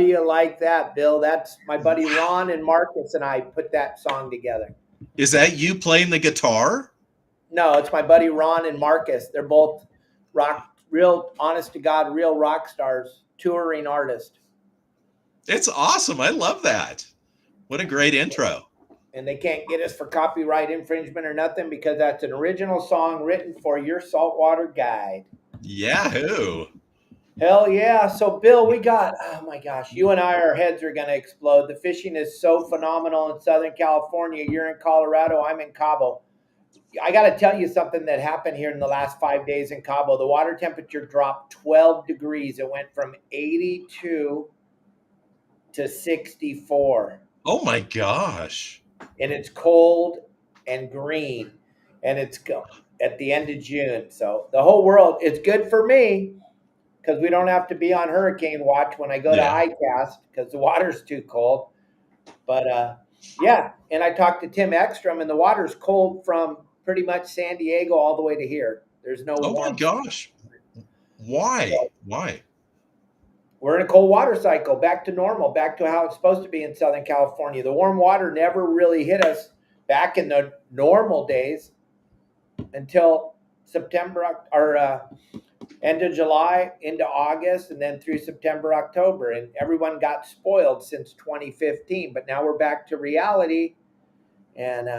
do you like that, Bill? That's my buddy Ron and Marcus and I put that song together. Is that you playing the guitar? No, it's my buddy Ron and Marcus. They're both real honest to God, real rock stars, touring artists. It's awesome. I love that. What a great intro. And they can't get us for copyright infringement or nothing because that's an original song written for Your Saltwater Guide. Yahoo! Hell yeah. So, Bill, we got, oh my gosh, you and I, our heads are going to explode. The fishing is so phenomenal in Southern California. You're in Colorado, I'm in Cabo. I got to tell you something that happened here in the last 5 days in Cabo. The water temperature dropped 12 degrees. It went from 82 to 64. Oh my gosh. And it's cold and green, and it's at the end of June. So the whole world, it's good for me because we don't have to be on hurricane watch when I go to ICAST because the water's too cold. But yeah, and I talked to Tim Ekstrom, and the water's cold from pretty much San Diego all the way to here. There's no Oh warm. my gosh. Why? Why? We're in a cold water cycle, back to normal, back to how it's supposed to be in Southern California. The warm water never really hit us back in the normal days until September or end of July into August, and then through September, October. And everyone got spoiled since 2015. But now we're back to reality. And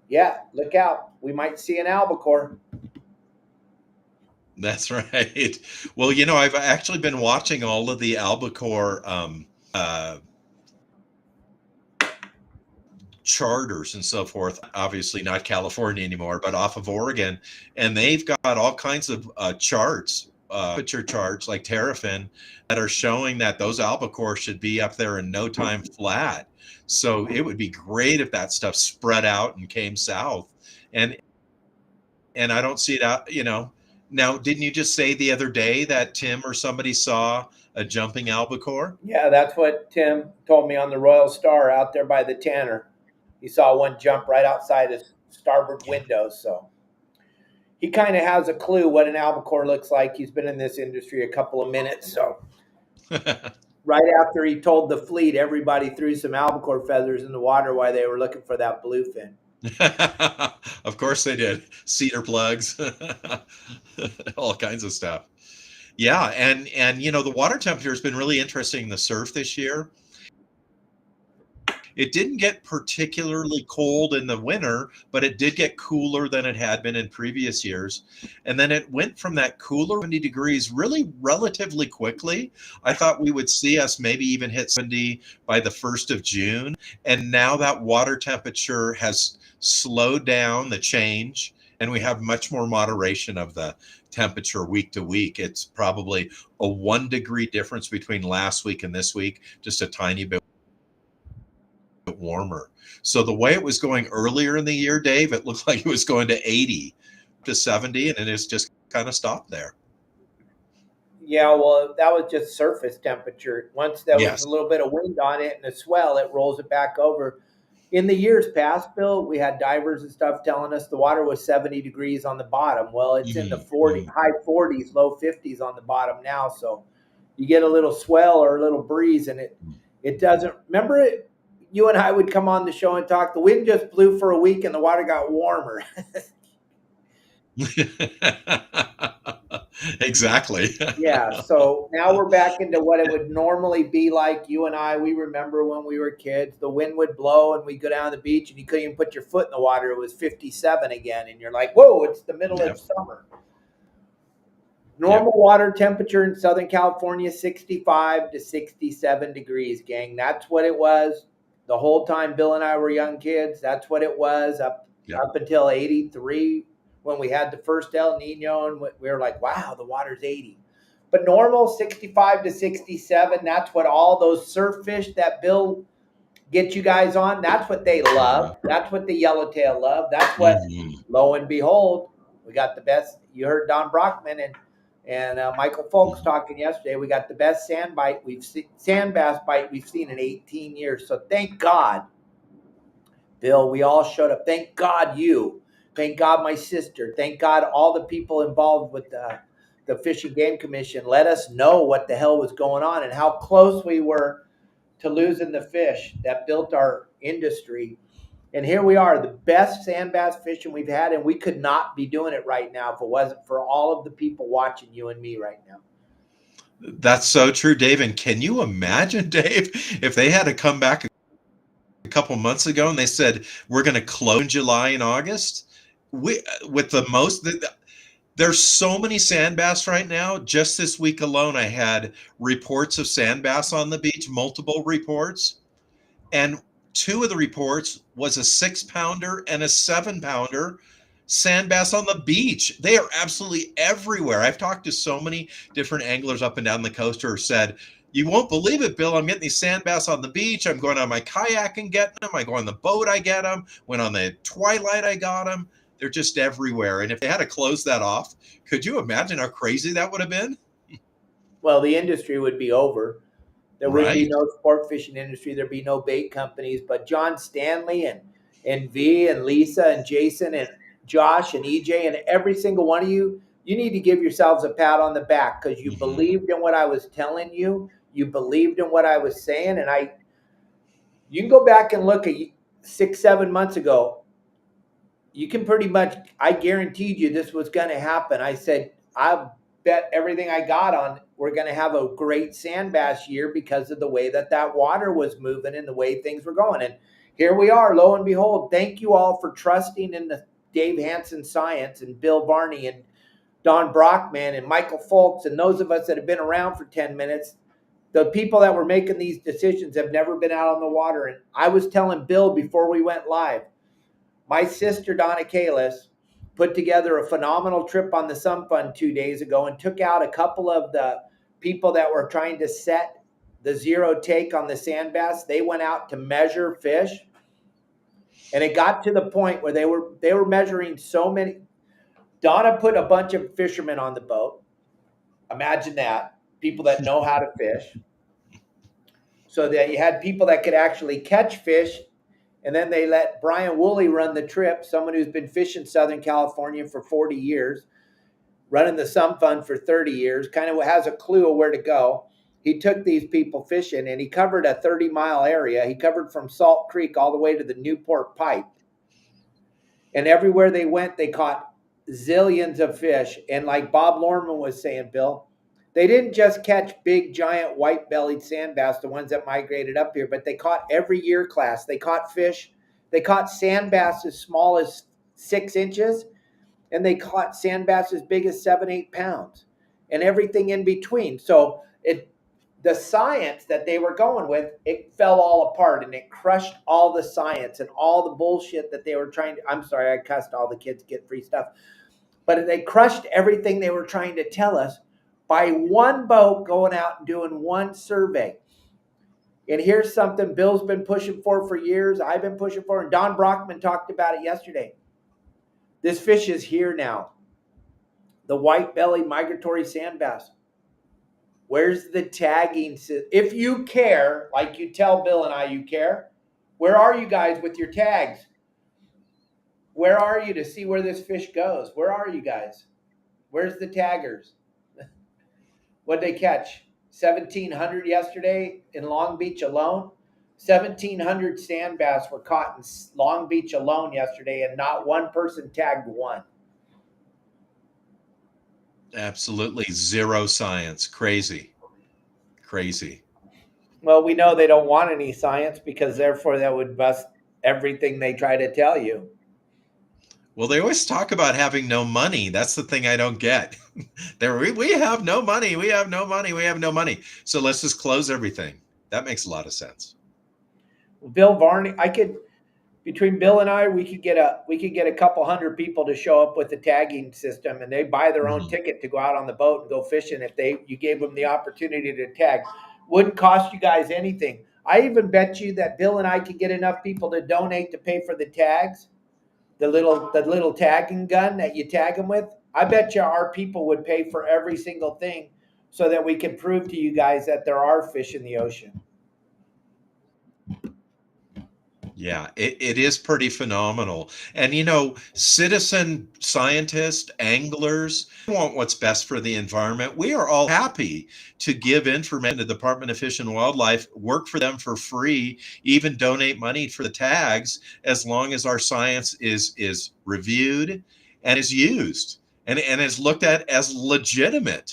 yeah, look out. We might see an albacore. That's right. Well, you know, I've actually been watching all of the albacore charters and so forth. Obviously not California anymore, but off of Oregon. And they've got all kinds of charts, temperature charts like Terrafin that are showing that those albacore should be up there in no time flat. So it would be great if that stuff spread out and came south. And I don't see it out, you know. Now, didn't you just say the other day that Tim or somebody saw a jumping albacore? Yeah, that's what Tim told me on the Royal Star out there by the Tanner. He saw one jump right outside his starboard window. So he kind of has a clue what an albacore looks like. He's been in this industry a couple of minutes. So right after he told the fleet, everybody threw some albacore feathers in the water while they were looking for that bluefin. Of course they did. Cedar plugs, all kinds of stuff. Yeah, and you know, the water temperature has been really interesting in the surf this year. It didn't get particularly cold in the winter, but it did get cooler than it had been in previous years. And then it went from that cooler 70 degrees really relatively quickly. I thought we would see us maybe even hit 70 by the 1st of June. And now that water temperature has slowed down the change, and we have much more moderation of the temperature week to week. It's probably a 1 degree difference between last week and this week, just a tiny bit warmer. So the way it was going earlier in the year, Dave, it looked like it was going to 80 to 70, and it's just kind of stopped there. Yeah, well, that was just surface temperature. Once there was a little bit of wind on it and a swell, it rolls it back over. In the years past, Bill, we had divers and stuff telling us the water was 70 degrees on the bottom. Well, it's in the high 40s, low 50s on the bottom now. So you get a little swell or a little breeze, and it doesn't. Remember it? You and I would come on the show and talk. The wind just blew for a week, and the water got warmer. Exactly. Yeah. So now we're back into what it would normally be like. You and I, we remember when we were kids, the wind would blow and we'd go down to the beach and you couldn't even put your foot in the water. It was 57 again. And you're like, whoa, it's the middle of summer. Normal water temperature in Southern California, 65 to 67 degrees, gang. That's what it was the whole time Bill and I were young kids. That's what it was up until 83. When we had the first El Nino, and we were like, wow, the water's 80. But normal, 65 to 67, that's what all those surf fish that Bill gets you guys on, that's what they love. That's what the yellowtail love. That's what, lo and behold, we got the best. You heard Don Brockman and Michael Folks talking yesterday. We got the best sand bass bite we've seen in 18 years. So thank God, Bill, we all showed up. Thank God you. Thank God my sister. Thank God all the people involved with the Fish and Game Commission let us know what the hell was going on and how close we were to losing the fish that built our industry. And here we are, the best sand bass fishing we've had, and we could not be doing it right now if it wasn't for all of the people watching you and me right now. That's so true, Dave. And can you imagine, Dave, if they had to come back a couple months ago and they said, we're going to close in July and August? There's so many sand bass right now. Just this week alone, I had reports of sand bass on the beach, multiple reports. And two of the reports was a 6-pounder and a 7-pounder sand bass on the beach. They are absolutely everywhere. I've talked to so many different anglers up and down the coast who said, you won't believe it, Bill. I'm getting these sand bass on the beach. I'm going on my kayak and getting them. I go on the boat, I get them. Went on the Twilight, I got them. They're just everywhere. And if they had to close that off, could you imagine how crazy that would have been? Well, the industry would be over. There would be no sport fishing industry. There'd be no bait companies. But John Stanley and V and Lisa and Jason and Josh and EJ and every single one of you, you need to give yourselves a pat on the back because you believed in what I was telling you. You believed in what I was saying. And you can go back and look at 6-7 months ago. You can pretty much, I guaranteed you this was going to happen. I said, I bet everything I got on we're going to have a great sand bass year because of the way that water was moving and the way things were going. And here we are, lo and behold. Thank you all for trusting in the Dave Hansen science and Bill Varney and Don Brockman and Michael Foltz and those of us that have been around for 10 minutes. The people that were making these decisions have never been out on the water. And I was telling Bill before we went live, my sister, Donna Kalis, put together a phenomenal trip on the Sun Fund 2 days ago and took out a couple of the people that were trying to set the zero take on the sand bass. They went out to measure fish. And it got to the point where they were measuring so many. Donna put a bunch of fishermen on the boat. Imagine that. People that know how to fish. So that you had people that could actually catch fish. And then they let Brian Woolley run the trip, someone who's been fishing Southern California for 40 years, running the Sun Fund for 30 years, kind of has a clue of where to go. He took these people fishing, and he covered a 30-mile area. He covered from Salt Creek all the way to the Newport Pipe. And everywhere they went, they caught zillions of fish. And like Bob Lorman was saying, Bill, they didn't just catch big, giant, white-bellied sand bass, the ones that migrated up here, but they caught every year class. They caught fish. They caught sand bass as small as 6 inches, and they caught sand bass as big as 7-8 pounds, and everything in between. So the science that they were going with, it fell all apart, and it crushed all the science and all the bullshit that they were trying to. I'm sorry, I cussed all the kids get free stuff. But they crushed everything they were trying to tell us by one boat going out and doing one survey. And here's something Bill's been pushing for years. I've been pushing for, and Don Brockman talked about it yesterday. This fish is here now. The white-bellied migratory sand bass. Where's the tagging? If you care, like you tell Bill and I you care, where are you guys with your tags? Where are you to see where this fish goes? Where are you guys? Where's the taggers? What'd they catch? 1,700 yesterday in Long Beach alone. 1,700 sand bass were caught in Long Beach alone yesterday, and not one person tagged one. Absolutely zero science. Crazy. Well, we know they don't want any science because therefore that would bust everything they try to tell you. Well, they always talk about having no money. That's the thing I don't get. We have no money. We have no money. We have no money. So let's just close everything. That makes a lot of sense. Bill Varney, between Bill and I, we could get a couple hundred people to show up with the tagging system, and they buy their own ticket to go out on the boat and go fishing. If you gave them the opportunity to tag, wouldn't cost you guys anything. I even bet you that Bill and I could get enough people to donate to pay for the tags, the little tagging gun that you tag them with. I bet you our people would pay for every single thing so that we can prove to you guys that there are fish in the ocean. Yeah, it is pretty phenomenal. And, citizen scientists, anglers want what's best for the environment. We are all happy to give information to the Department of Fish and Wildlife, work for them for free, even donate money for the tags, as long as our science is reviewed and is used and is looked at as legitimate.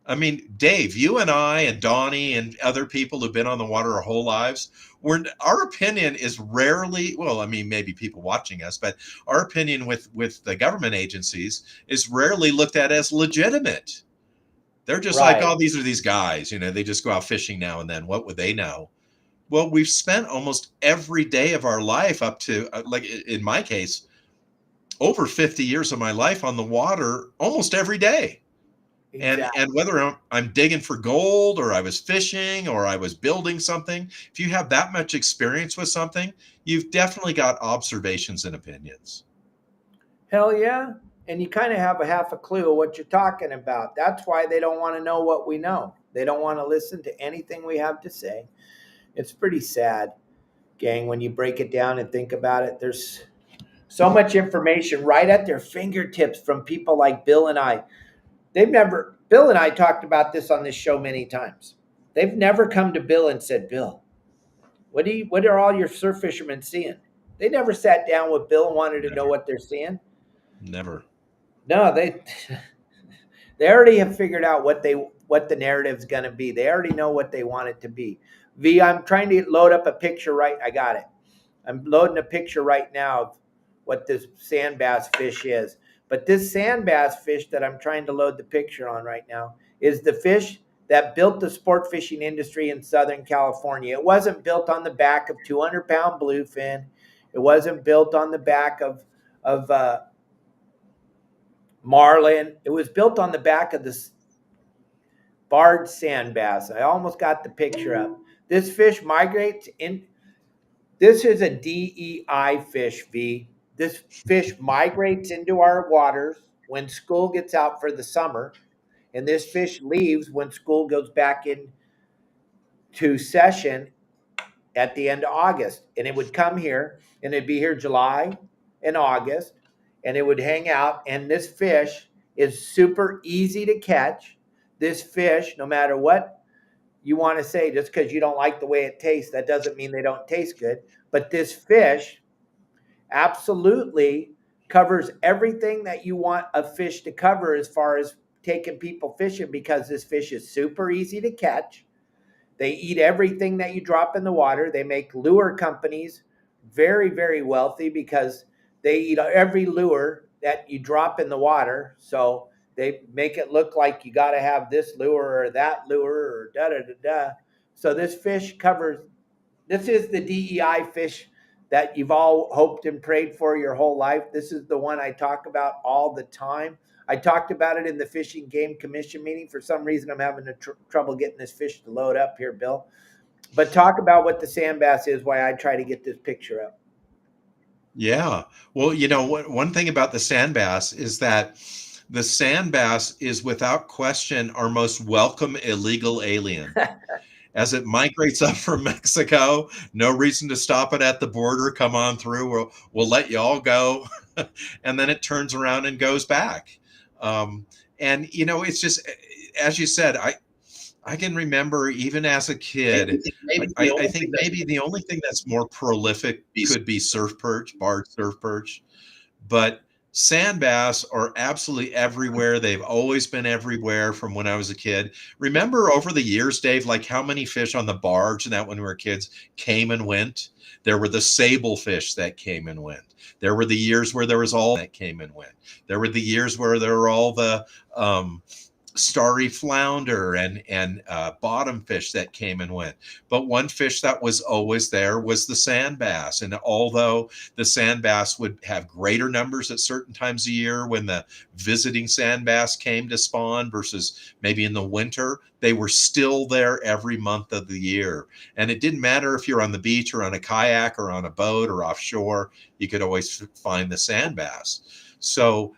I mean, Dave, you and I and Donnie and other people who've been on the water our whole lives, our opinion is rarely, well, I mean, maybe people watching us, but our opinion with the government agencies is rarely looked at as legitimate. They're just like, Right. oh, these are these guys, they just go out fishing now and then. What would they know? Well, we've spent almost every day of our life up to, like in my case, over 50 years of my life on the water almost every day. And Exactly. whether I'm digging for gold or I was fishing or I was building something, if you have that much experience with something, you've definitely got observations and opinions. Hell yeah. And you kind of have a half a clue of what you're talking about. That's why they don't want to know what we know. They don't want to listen to anything we have to say. It's pretty sad, gang, when you break it down and think about it. There's so much information right at their fingertips from people like Bill and I. Bill and I talked about this on this show many times. They've never come to Bill and said, Bill, what are all your surf fishermen seeing? They never sat down with Bill and wanted to know Never. what they're seeing. Never. No, they already have figured out what the narrative's going to be. They already know what they want it to be. V, I'm trying to load up a picture right. I got it. I'm loading a picture right now of what this sand bass fish is. But this sand bass fish that I'm trying to load the picture on right now is the fish that built the sport fishing industry in Southern California. It wasn't built on the back of 200-pound bluefin. It wasn't built on the back of marlin. It was built on the back of this barred sand bass. I almost got the picture up. This fish migrates in. This is a DEI fish, V. This fish migrates into our waters when school gets out for the summer, and this fish leaves when school goes back into session at the end of August. And it would come here, and it'd be here July and August, and it would hang out. And this fish is super easy to catch. This fish, no matter what you want to say, just because you don't like the way it tastes, that doesn't mean they don't taste good. But this fish absolutely covers everything that you want a fish to cover as far as taking people fishing, because this fish is super easy to catch. They eat everything that you drop in the water. They make lure companies very, very wealthy because they eat every lure that you drop in the water. So they make it look like you got to have this lure or that lure or da da da da. So this fish covers. This is the DEI fish that you've all hoped and prayed for your whole life. This is the one I talk about all the time. I talked about it in the Fishing Game Commission meeting. For some reason, I'm having trouble getting this fish to load up here, Bill. But talk about what the sand bass is, why I try to get this picture up. Yeah. Well, one thing about the sand bass is that the sand bass is without question our most welcome illegal alien. As it migrates up from Mexico, no reason to stop it at the border. Come on through. We'll let you all go. And then it turns around and goes back. And, it's just, as you said, I can remember even as a kid, I think maybe the only thing that's more prolific could be surf perch, barred surf perch. But sand bass are absolutely everywhere. They've always been everywhere from when I was a kid. Remember over the years, Dave, like how many fish on the barge and that when we were kids came and went? There were the sable fish that came and went. There were the years where there was all that came and went. There were the years where there were all the starry flounder and bottom fish that came and went. But one fish that was always there was the sand bass. And although the sand bass would have greater numbers at certain times of year when the visiting sand bass came to spawn versus maybe in the winter, they were still there every month of the year. And it didn't matter if you're on the beach or on a kayak or on a boat or offshore, you could always find the sand bass. So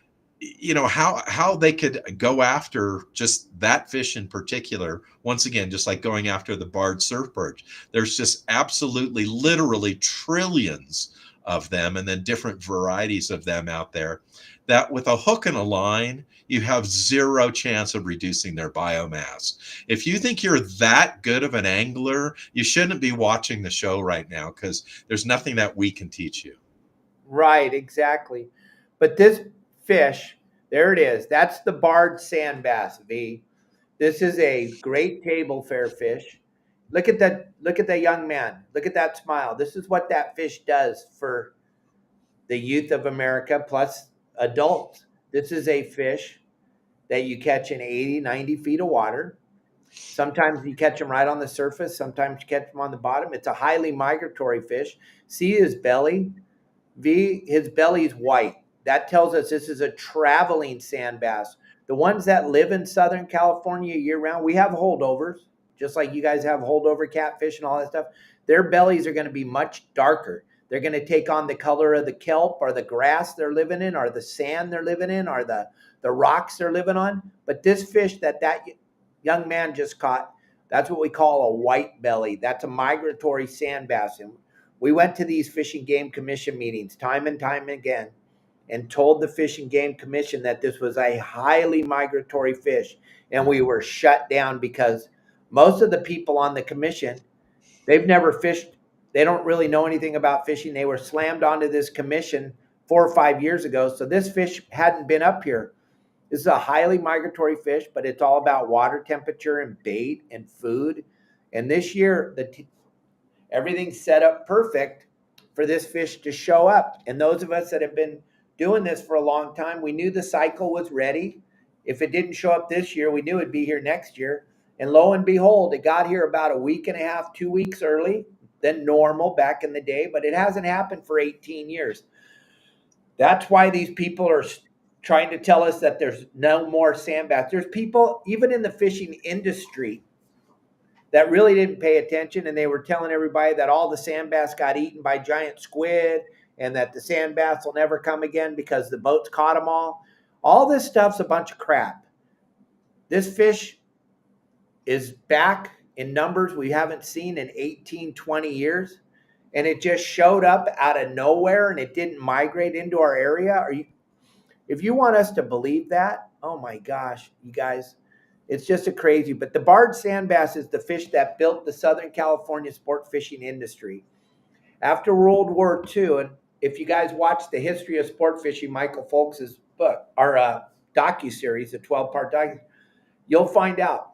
how they could go after just that fish in particular. Once again, just like going after the barred surf perch, there's just absolutely literally trillions of them, and then different varieties of them out there, that with a hook and a line you have zero chance of reducing their biomass. If you think you're that good of an angler, you shouldn't be watching the show right now, because there's nothing that we can teach you. Right, exactly. But this fish, there it is. That's the barred sand bass, V. This is a great table fare fish. Look at that, look at that young man. Look at that smile. This is what that fish does for the youth of America plus adults. This is a fish that you catch in 80, 90 feet of water. Sometimes you catch them right on the surface. Sometimes you catch them on the bottom. It's a highly migratory fish. See his belly? V, his belly's white. That tells us this is a traveling sand bass. The ones that live in Southern California year round, we have holdovers, just like you guys have holdover catfish and all that stuff. Their bellies are going to be much darker. They're going to take on the color of the kelp or the grass they're living in, or the sand they're living in, or the rocks they're living on. But this fish that young man just caught, that's what we call a white belly. That's a migratory sand bass. And we went to these Fish and Game Commission meetings time and time again and told the Fish and Game Commission that this was a highly migratory fish. And we were shut down because most of the people on the commission, they've never fished. They don't really know anything about fishing. They were slammed onto this commission 4 or 5 years ago. So this fish hadn't been up here. This is a highly migratory fish, but it's all about water temperature and bait and food. And this year, everything's set up perfect for this fish to show up. And those of us that have been doing this for a long time, we knew the cycle was ready. If it didn't show up this year, we knew it'd be here next year. And lo and behold, it got here about a week and a half, 2 weeks early than normal back in the day, but it hasn't happened for 18 years. That's why these people are trying to tell us that there's no more sand bass. There's people, even in the fishing industry, that really didn't pay attention, and they were telling everybody that all the sand bass got eaten by giant squid and that the sand bass will never come again because the boats caught them all. All this stuff's a bunch of crap. This fish is back in numbers we haven't seen in 18, 20 years, and it just showed up out of nowhere and it didn't migrate into our area. If you want us to believe that, oh my gosh, you guys, it's just a crazy. But the barred sand bass is the fish that built the Southern California sport fishing industry. After World War II, and if you guys watch the history of sport fishing, Michael Folks's book, our docuseries, a 12-part docu, you'll find out.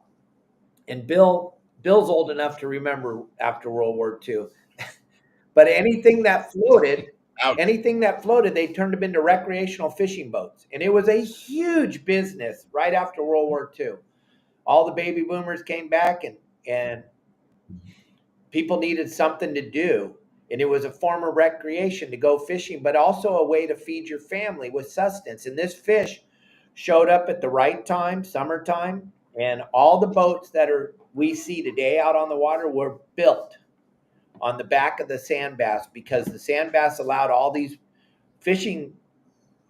And Bill's old enough to remember after World War II. But anything that floated, they turned them into recreational fishing boats. And it was a huge business right after World War II. All the baby boomers came back, and people needed something to do. And it was a form of recreation to go fishing, but also a way to feed your family with sustenance. And this fish showed up at the right time, summertime, and all the boats that we see today out on the water were built on the back of the sand bass, because the sand bass allowed all these fishing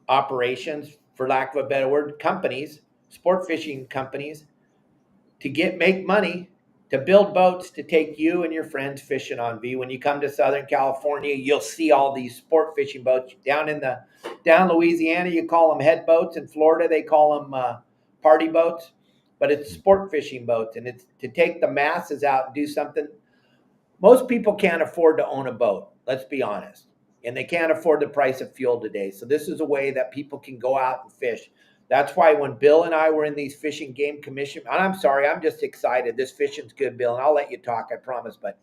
operations, for lack of a better word, companies, sport fishing companies, to make money, to build boats to take you and your friends fishing on. V, when you come to Southern California, you'll see all these sport fishing boats. Down Louisiana, you call them head boats. In Florida, they call them party boats. But it's sport fishing boats, and it's to take the masses out and do something. Most people can't afford to own a boat, let's be honest. And they can't afford the price of fuel today. So this is a way that people can go out and fish. That's why when Bill and I were in these Fish and Game Commission, and I'm sorry, I'm just excited. This fishing's good, Bill, and I'll let you talk, I promise. But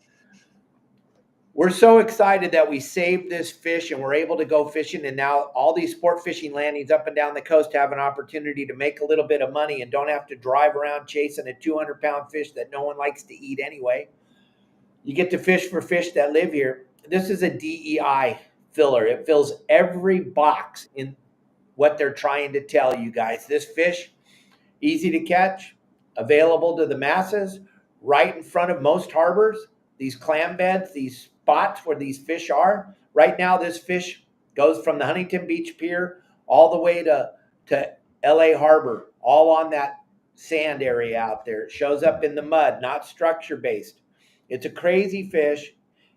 we're so excited that we saved this fish and we're able to go fishing. And now all these sport fishing landings up and down the coast have an opportunity to make a little bit of money and don't have to drive around chasing a 200-pound fish that no one likes to eat anyway. You get to fish for fish that live here. This is a DEI filler. It fills every box in what they're trying to tell you guys. This fish, easy to catch, available to the masses, right in front of most harbors, these clam beds, these spots where these fish are. Right now, this fish goes from the Huntington Beach Pier all the way to to LA Harbor, all on that sand area out there. It shows up in the mud, not structure based. It's a crazy fish.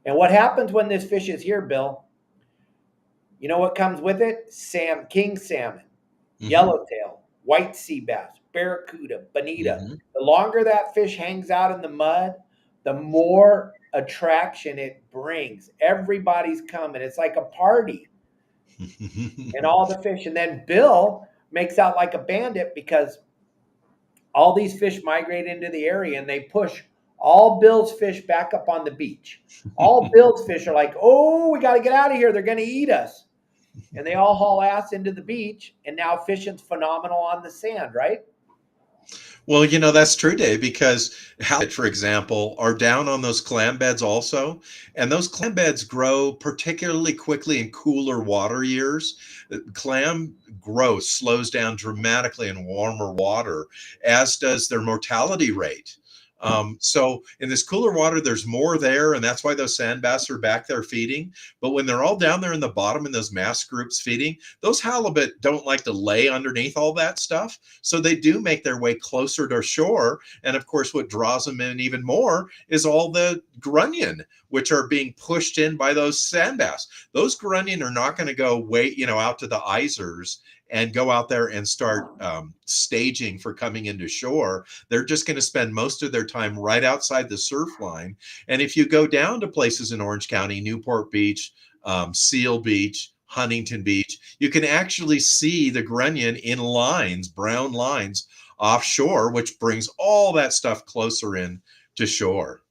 And what happens when this fish is here, Bill? You know what comes with it? King salmon, yellowtail, white sea bass, barracuda, bonita. The longer that fish hangs out in the mud, the more attraction it brings. Everybody's coming. It's like a party. And all the fish. And then Bill makes out like a bandit because all these fish migrate into the area and they push all Bill's fish back up on the beach. All Bill's fish are like, oh, we got to get out of here. They're going to eat us. And they all haul ass into the beach. And now fishing's phenomenal on the sand, right? Well, you know, that's true, Dave, because halibut, for example, are down on those clam beds also. And those clam beds grow particularly quickly in cooler water years. Clam growth slows down dramatically in warmer water, as does their mortality rate. So in this cooler water, there's more there, and that's why those sand bass are back there feeding. But when they're all down there in the bottom in those mass groups feeding, those halibut don't like to lay underneath all that stuff. So they do make their way closer to shore. And of course, what draws them in even more is all the grunion, which are being pushed in by those sand bass. Those grunion are not going to go way, out to the isers and go out there and start staging for coming into shore. They're just going to spend most of their time right outside the surf line. And if you go down to places in Orange County, Newport Beach, Seal Beach, Huntington Beach, you can actually see the grunion in lines, brown lines offshore, which brings all that stuff closer in to shore.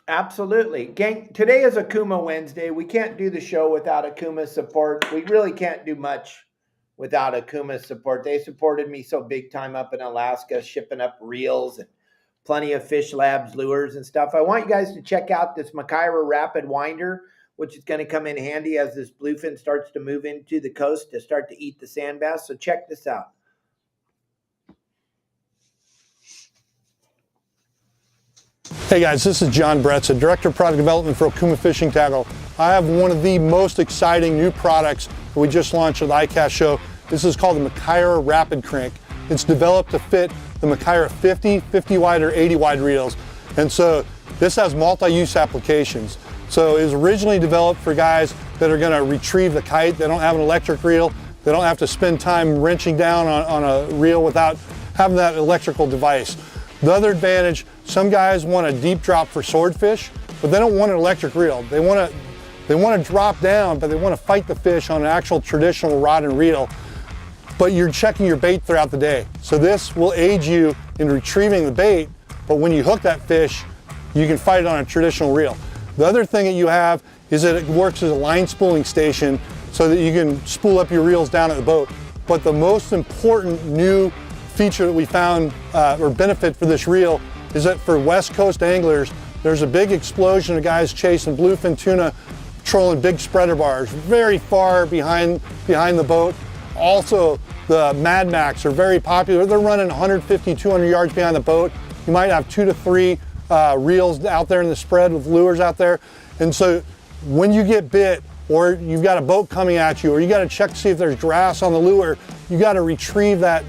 Absolutely. Gang, today is Okuma Wednesday. We can't do the show without Okuma's support. We really can't do much without Okuma's support. They supported me so big time up in Alaska, shipping up reels and plenty of Fish Labs lures and stuff. I want you guys to check out this McCarty Rapid Winder, which is going to come in handy as this bluefin starts to move into the coast to start to eat the sand bass. So check this out. Hey guys, this is John Bretza, Director of Product Development for Okuma Fishing Tackle. I have one of the most exciting new products that we just launched at the ICAST show. This is called the McCarty Rapid Crank. It's developed to fit the McCarty 50 wide or 80 wide reels. And so this has multi-use applications. So it was originally developed for guys that are gonna retrieve the kite. They don't have an electric reel. They don't have to spend time wrenching down on a reel without having that electrical device. The other advantage, some guys want a deep drop for swordfish, but they don't want an electric reel. They want to drop down, but they want to fight the fish on an actual traditional rod and reel. But you're checking your bait throughout the day. So this will aid you in retrieving the bait, but when you hook that fish, you can fight it on a traditional reel. The other thing that you have is that it works as a line spooling station so that you can spool up your reels down at the boat. But the most important new feature that we found or benefit for this reel is that for West Coast anglers, there's a big explosion of guys chasing bluefin tuna, trolling big spreader bars very far behind the boat. Also, the Mad Max are very popular. They're running 150, 200 yards behind the boat. You might have 2 to 3 reels out there in the spread with lures out there. And so when you get bit, or you've got a boat coming at you, or you got to check to see if there's grass on the lure, you got to retrieve that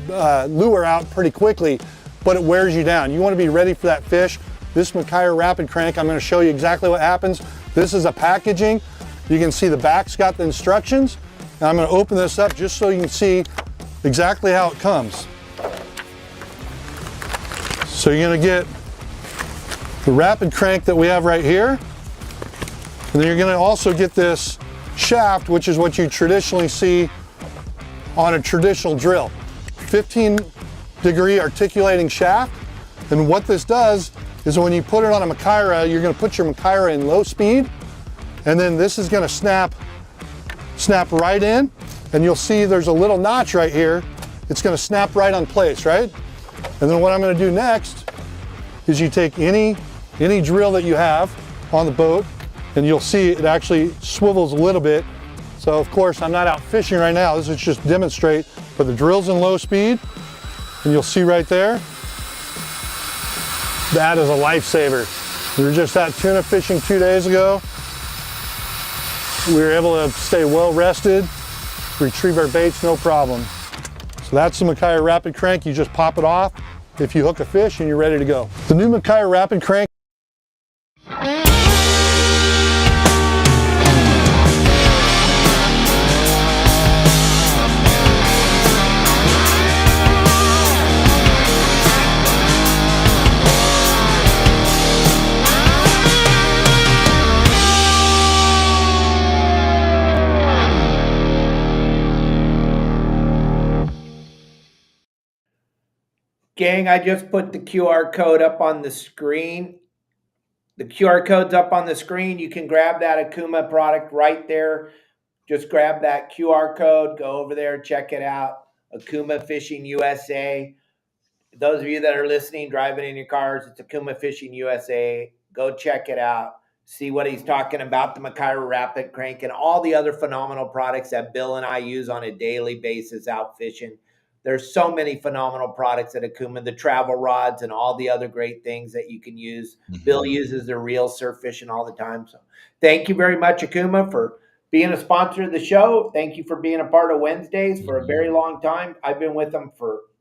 lure out pretty quickly, but it wears you down. You want to be ready for that fish. This McCarty Rapid Crank, I'm going to show you exactly what happens. This is a packaging. You can see the back's got the instructions. Now I'm going to open this up just so you can see exactly how it comes. So you're going to get the Rapid Crank that we have right here, and then you're going to also get this shaft, which is what you traditionally see on a traditional drill. 15-degree articulating shaft. And what this does is when you put it on a McCarty, you're going to put your McCarty in low speed, and then this is going to snap right in, and you'll see there's a little notch right here. It's going to snap right on place, right? And then what I'm going to do next is you take any drill that you have on the boat, and you'll see it actually swivels a little bit. So of course I'm not out fishing right now, this is just demonstrate, but the drill's in low speed, and you'll see right there, that is a lifesaver. We were just out tuna fishing 2 days ago. We were able to stay well rested, retrieve our baits, no problem. So that's the McCarty Rapid Crank. You just pop it off if you hook a fish and you're ready to go. The new McCarty Rapid Crank. Gang, I just put the QR code up on the screen. The QR code's up on the screen. You can grab that Okuma product right there. Just grab that QR code, go over there, check it out. Okuma Fishing USA. Those of you that are listening, driving in your cars, it's Okuma Fishing USA. Go check it out. See what he's talking about, the McCarty Rapid Crank and all the other phenomenal products that Bill and I use on a daily basis out fishing. There's so many phenomenal products at Okuma, the travel rods and all the other great things that you can use. Mm-hmm. Bill uses their reel surf fishing all the time. So thank you very much, Okuma, for being a sponsor of the show. Thank you for being a part of Wednesdays for a very long time. I've been with them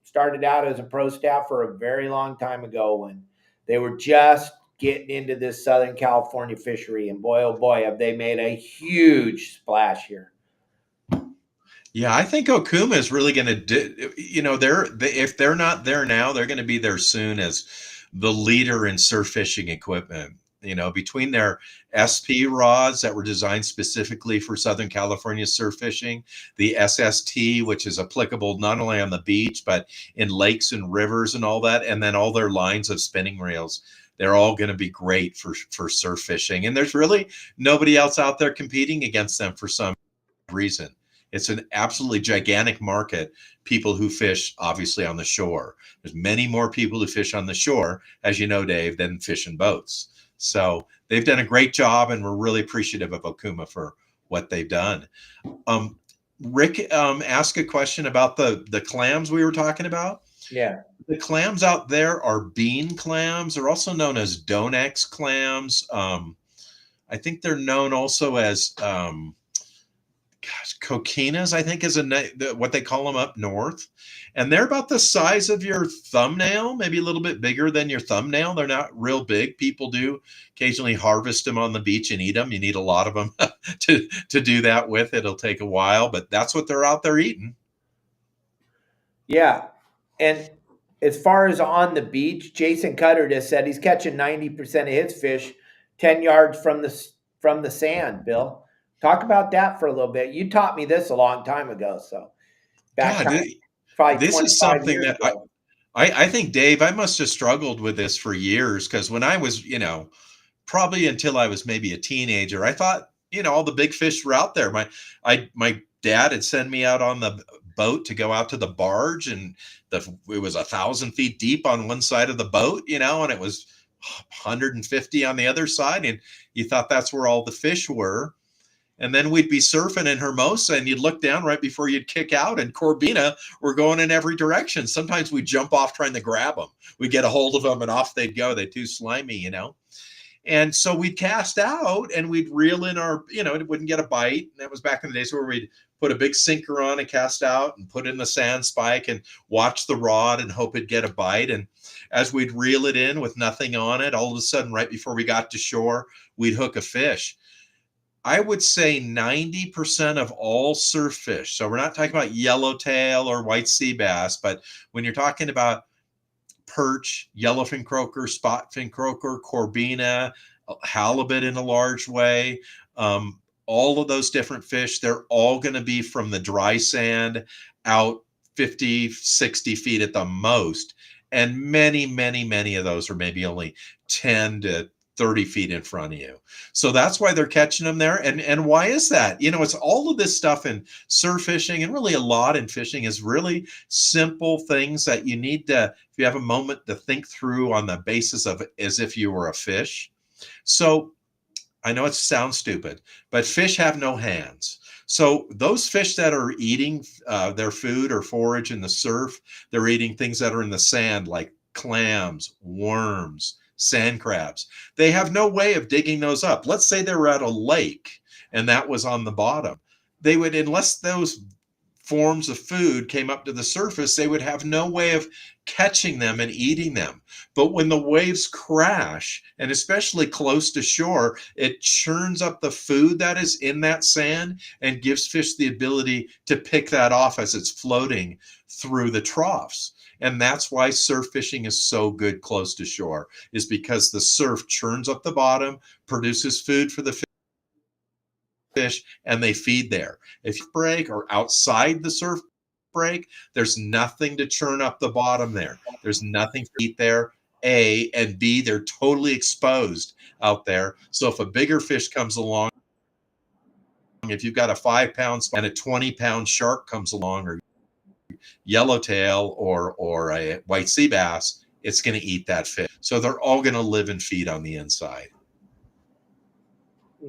started out as a pro staffer a very long time ago when they were just getting into this Southern California fishery. And boy, oh boy, have they made a huge splash here. Yeah, I think Okuma is really going to, if they're not there now, they're going to be there soon as the leader in surf fishing equipment. Between their SP rods that were designed specifically for Southern California surf fishing, the SST, which is applicable not only on the beach, but in lakes and rivers and all that, and then all their lines of spinning reels. They're all going to be great for surf fishing. And there's really nobody else out there competing against them for some reason. It's an absolutely gigantic market, people who fish obviously on the shore. There's many more people who fish on the shore, as you know, Dave, than fish in boats. So they've done a great job, and we're really appreciative of Okuma for what they've done. Rick asked a question about the clams we were talking about. Yeah. The clams out there are bean clams. They're also known as Donex clams. I think they're known also as coquinas, I think is what they call them up north. And they're about the size of your thumbnail, maybe a little bit bigger than your thumbnail. They're not real big. People do occasionally harvest them on the beach and eat them. You need a lot of them to do that with. It'll take a while, but that's what they're out there eating. Yeah. And as far as on the beach, Jason Cutter just said he's catching 90% of his fish 10 yards from the sand, Bill. Talk about that for a little bit. You taught me this a long time ago. So this is something that I think, Dave, I must have struggled with this for years, because when I was, probably until I was maybe a teenager, I thought, all the big fish were out there. My dad had sent me out on the boat to go out to the barge, and it was 1,000 feet deep on one side of the boat, and it was 150 on the other side. And you thought that's where all the fish were. And then we'd be surfing in Hermosa, and you'd look down right before you'd kick out, and Corbina were going in every direction. Sometimes we'd jump off trying to grab them. We'd get a hold of them, and off they'd go. They're too slimy, And so we'd cast out, and we'd reel in our, it wouldn't get a bite. And that was back in the days where we'd put a big sinker on and cast out and put in the sand spike and watch the rod and hope it'd get a bite. And as we'd reel it in with nothing on it, all of a sudden, right before we got to shore, we'd hook a fish. I would say 90% of all surf fish, so we're not talking about yellowtail or white sea bass, but when you're talking about perch, yellowfin croaker, spotfin croaker, corbina, halibut in a large way, all of those different fish, they're all going to be from the dry sand out 50, 60 feet at the most. And many, many, many of those are maybe only 10 to 30 feet in front of you. So that's why they're catching them there. And why is that? It's all of this stuff in surf fishing, and really a lot in fishing, is really simple things that you need to, if you have a moment, to think through on the basis of as if you were a fish. So I know it sounds stupid, but fish have no hands. So those fish that are eating their food or forage in the surf, they're eating things that are in the sand, like clams, worms, sand crabs. They have no way of digging those up. Let's say they were at a lake and that was on the bottom. They would, unless those forms of food came up to the surface, they would have no way of catching them and eating them. But when the waves crash, and especially close to shore, it churns up the food that is in that sand and gives fish the ability to pick that off as it's floating through the troughs. And that's why surf fishing is so good close to shore, is because the surf churns up the bottom, produces food for the fish, and they feed there. If you break or outside the surf break, there's nothing to churn up the bottom there. There's nothing to eat there. A, and B, they're totally exposed out there. So if a bigger fish comes along, if you've got a 5-pound and a 20-pound shark comes along, or yellowtail or a white sea bass, it's going to eat that fish. So they're all going to live and feed on the inside.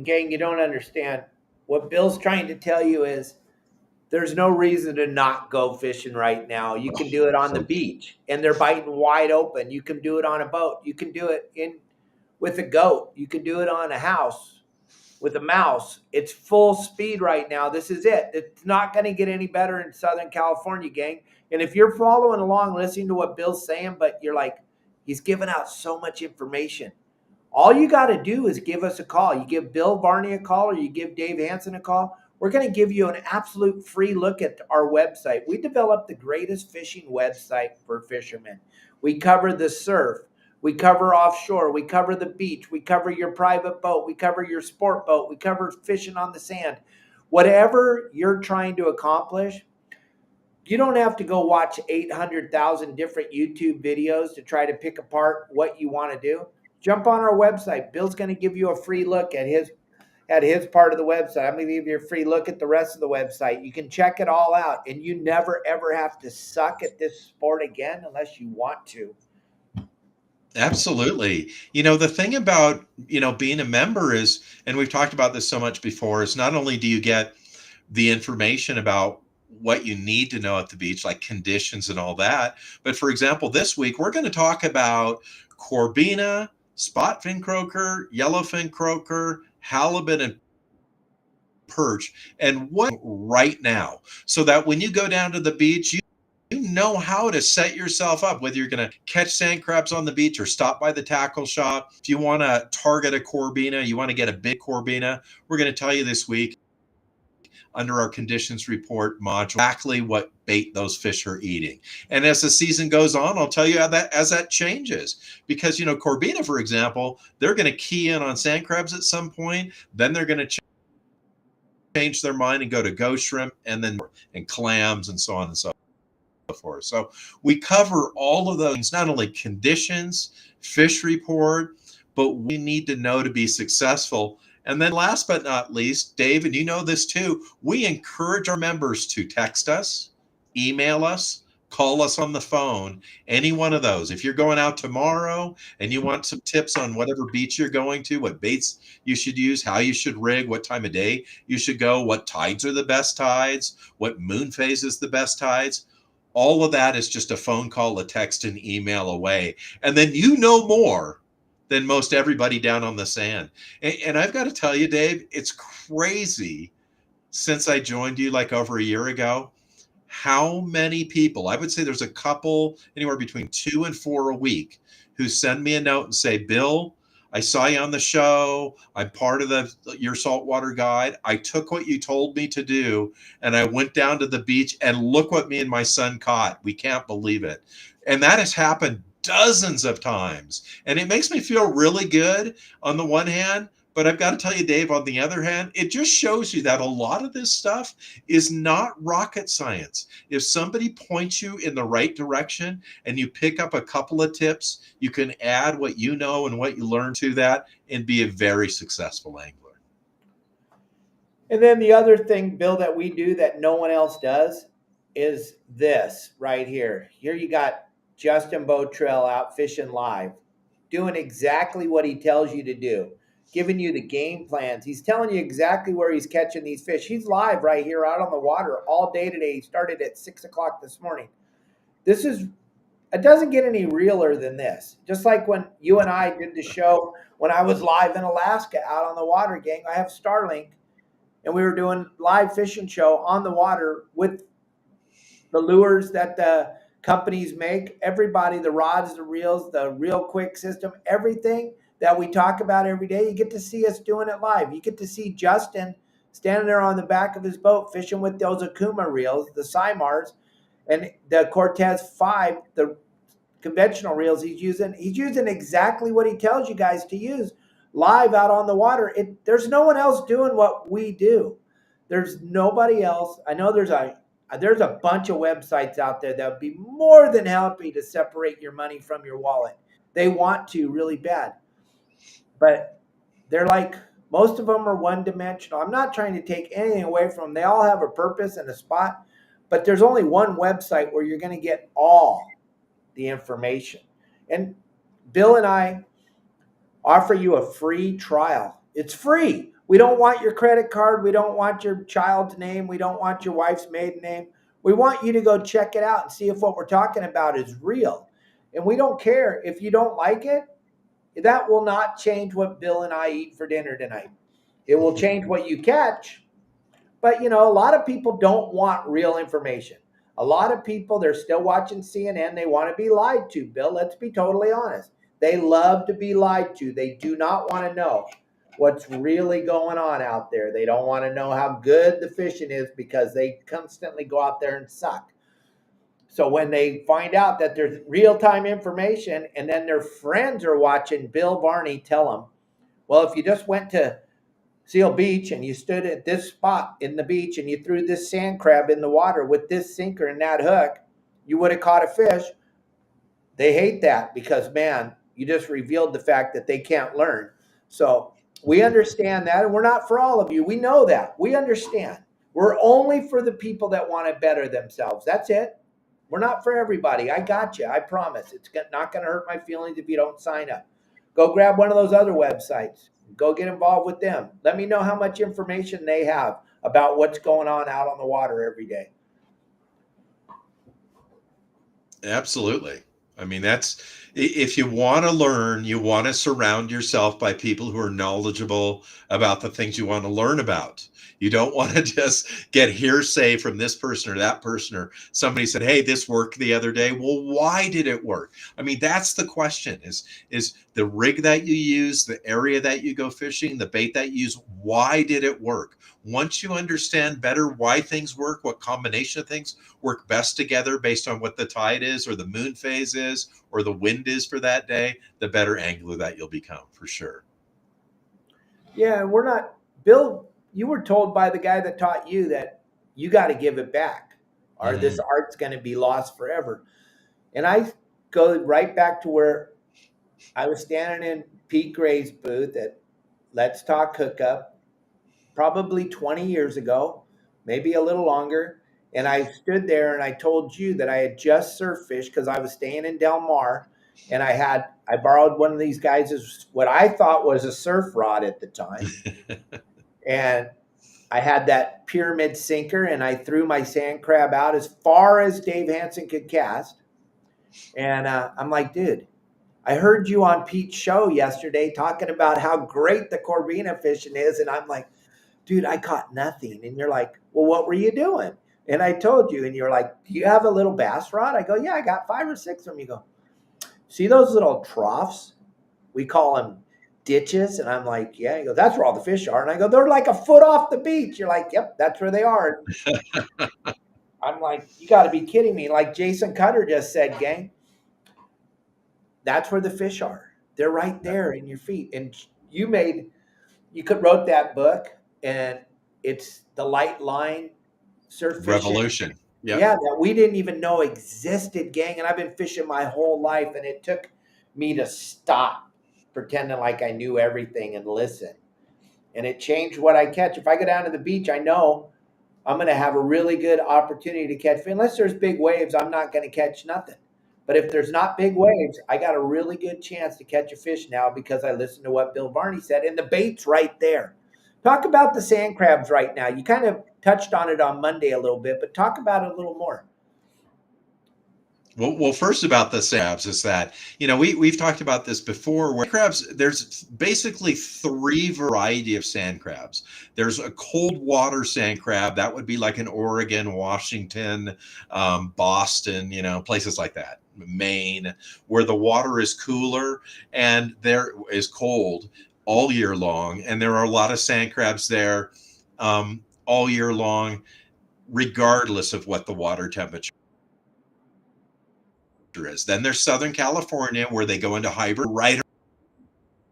Gang, you don't understand. What Bill's trying to tell you is there's no reason to not go fishing right now. You can do it on the beach, and they're biting wide open. You can do it on a boat. You can do it with a goat. You can do it on a house with a mouse. It's full speed right now. This is it. It's not going to get any better in Southern California, gang. And if you're following along, listening to what Bill's saying, but you're like, he's giving out so much information. All you got to do is give us a call. You give Bill Barney a call, or you give Dave Hansen a call. We're going to give you an absolute free look at our website. We developed the greatest fishing website for fishermen. We cover the surf. We cover offshore. We cover the beach. We cover your private boat. We cover your sport boat. We cover fishing on the sand. Whatever you're trying to accomplish, you don't have to go watch 800,000 different YouTube videos to try to pick apart what you want to do. Jump on our website. Bill's going to give you a free look at his part of the website. I'm going to give you a free look at the rest of the website. You can check it all out, and you never, ever have to suck at this sport again unless you want to. Absolutely. The thing about, being a member is, and we've talked about this so much before, is not only do you get the information about what you need to know at the beach, like conditions and all that, but for example, this week, we're going to talk about corbina, spot fin croaker, yellowfin croaker, halibut, and perch, and what right now, so that when you go down to the beach, you know how to set yourself up, whether you're going to catch sand crabs on the beach or stop by the tackle shop. If you want to target a corbina, you want to get a big corbina, we're going to tell you this week under our conditions report module exactly what bait those fish are eating. And as the season goes on, I'll tell you how that, as that changes, because corbina, for example, they're going to key in on sand crabs at some point, then they're going to change their mind and go to ghost shrimp, and then clams, and so on and so forth. So we cover all of those, not only conditions, fish report, but we need to know to be successful. And then last but not least, Dave, and you know this too, we encourage our members to text us, email us, call us on the phone, any one of those. If you're going out tomorrow and you want some tips on whatever beach you're going to, what baits you should use, how you should rig, what time of day you should go, what tides are the best tides, what moon phase is the best tides, all of that is just a phone call, a text, and email away. And then you know more than most everybody down on the sand. And I've got to tell you, Dave, it's crazy since I joined you like over a year ago, how many people, I would say there's a couple, anywhere between 2 and 4 a week, who send me a note and say, Bill, I saw you on the show. I'm part of Your Saltwater Guide. I took what you told me to do, and I went down to the beach, and look what me and my son caught. We can't believe it. And that has happened dozens of times. And it makes me feel really good on the one hand, but I've got to tell you, Dave, on the other hand, it just shows you that a lot of this stuff is not rocket science. If somebody points you in the right direction and you pick up a couple of tips, you can add what you know and what you learn to that and be a very successful angler. And then the other thing, Bill, that we do that no one else does is this right here. Here you got Justin Bottrell out fishing live, doing exactly what he tells you to do, giving you the game plans. He's telling you exactly where he's catching these fish. He's live right here out on the water all day today. He started at 6 o'clock this morning. It doesn't get any realer than this. Just like when you and I did the show when I was live in Alaska out on the water, gang. I have Starlink, and we were doing live fishing show on the water with the lures that the companies make, everybody, the rods, the reels, the ReelQuick system, everything that we talk about every day, you get to see us doing it live. You get to see Justin standing there on the back of his boat fishing with those Okuma reels, the Simars, and the Cortez 5, the conventional reels he's using exactly what he tells you guys to use live out on the water. There's no one else doing what we do. There's nobody else. I know there's a bunch of websites out there that would be more than happy to separate your money from your wallet. They want to really bad, but they're like, most of them are one dimensional. I'm not trying to take anything away from them. They all have a purpose and a spot, but there's only one website where you're going to get all the information. And Bill and I offer you a free trial. It's free. We don't want your credit card. We don't want your child's name. We don't want your wife's maiden name. We want you to go check it out and see if what we're talking about is real. And we don't care if you don't like it. That will not change what Bill and I eat for dinner tonight. It will change what you catch. But, a lot of people don't want real information. A lot of people, they're still watching CNN. They want to be lied to, Bill. Let's be totally honest. They love to be lied to. They do not want to know what's really going on out there. They don't want to know how good the fishing is because they constantly go out there and suck. So when they find out that there's real-time information and then their friends are watching Bill Varney tell them, well, if you just went to Seal Beach and you stood at this spot in the beach and you threw this sand crab in the water with this sinker and that hook, you would have caught a fish. They hate that because, man, you just revealed the fact that they can't learn. So we understand that, and we're not for all of you. We know that. We understand. We're only for the people that want to better themselves. That's it. We're not for everybody. I got you. I promise. It's not going to hurt my feelings if you don't sign up. Go grab one of those other websites. Go get involved with them. Let me know how much information they have about what's going on out on the water every day. Absolutely. I mean, if you want to learn, you want to surround yourself by people who are knowledgeable about the things you want to learn about. You don't want to just get hearsay from this person or that person, or somebody said, hey, this worked the other day. Well, why did it work? I mean, that's the question is the rig that you use, the area that you go fishing, the bait that you use, why did it work? Once you understand better why things work, what combination of things work best together based on what the tide is or the moon phase is or the wind is for that day, the better angler that you'll become for sure. Yeah, we're not, Bill, you were told by the guy that taught you that you got to give it back or this art's going to be lost forever. And I go right back to where I was standing in Pete Gray's booth at Let's Talk Hookup probably 20 years ago, maybe a little longer. And I stood there and I told you that I had just surf fished because I was staying in Del Mar. And I borrowed one of these guys' what I thought was a surf rod at the time. And I had that pyramid sinker and I threw my sand crab out as far as Dave Hansen could cast. And I'm like, dude, I heard you on Pete's show yesterday talking about how great the Corvina fishing is. And I'm like, dude, I caught nothing. And you're like, well, what were you doing? And I told you, and you're like, do you have a little bass rod? I go, yeah, I got 5 or 6 of them. You go, see those little troughs? We call them ditches. And I'm like, yeah. You go, that's where all the fish are. And I go, they're like a foot off the beach. You're like, yep, that's where they are. I'm like, you got to be kidding me. Like Jason Cutter just said, gang, that's where the fish are. They're right there in your feet. And you could wrote that book, and it's the light line surf fishing revolution. Yep. Yeah, that we didn't even know existed, gang. And I've been fishing my whole life, and it took me to stop pretending like I knew everything and listen. And it changed what I catch. If I go down to the beach, I know I'm going to have a really good opportunity to catch fish. Unless there's big waves, I'm not going to catch nothing. But if there's not big waves, I got a really good chance to catch a fish now because I listened to what Bill Varney said, and the bait's right there. Talk about the sand crabs right now. You kind of touched on it on Monday a little bit, but talk about it a little more. Well, first about the sand crabs is that, we've talked about this before, where crabs, there's basically three variety of sand crabs. There's a cold water sand crab. That would be like in Oregon, Washington, Boston, places like that, Maine, where the water is cooler and there is cold all year long. And there are a lot of sand crabs there all year long, regardless of what the water temperature is. Then there's Southern California, where they go into hibernation right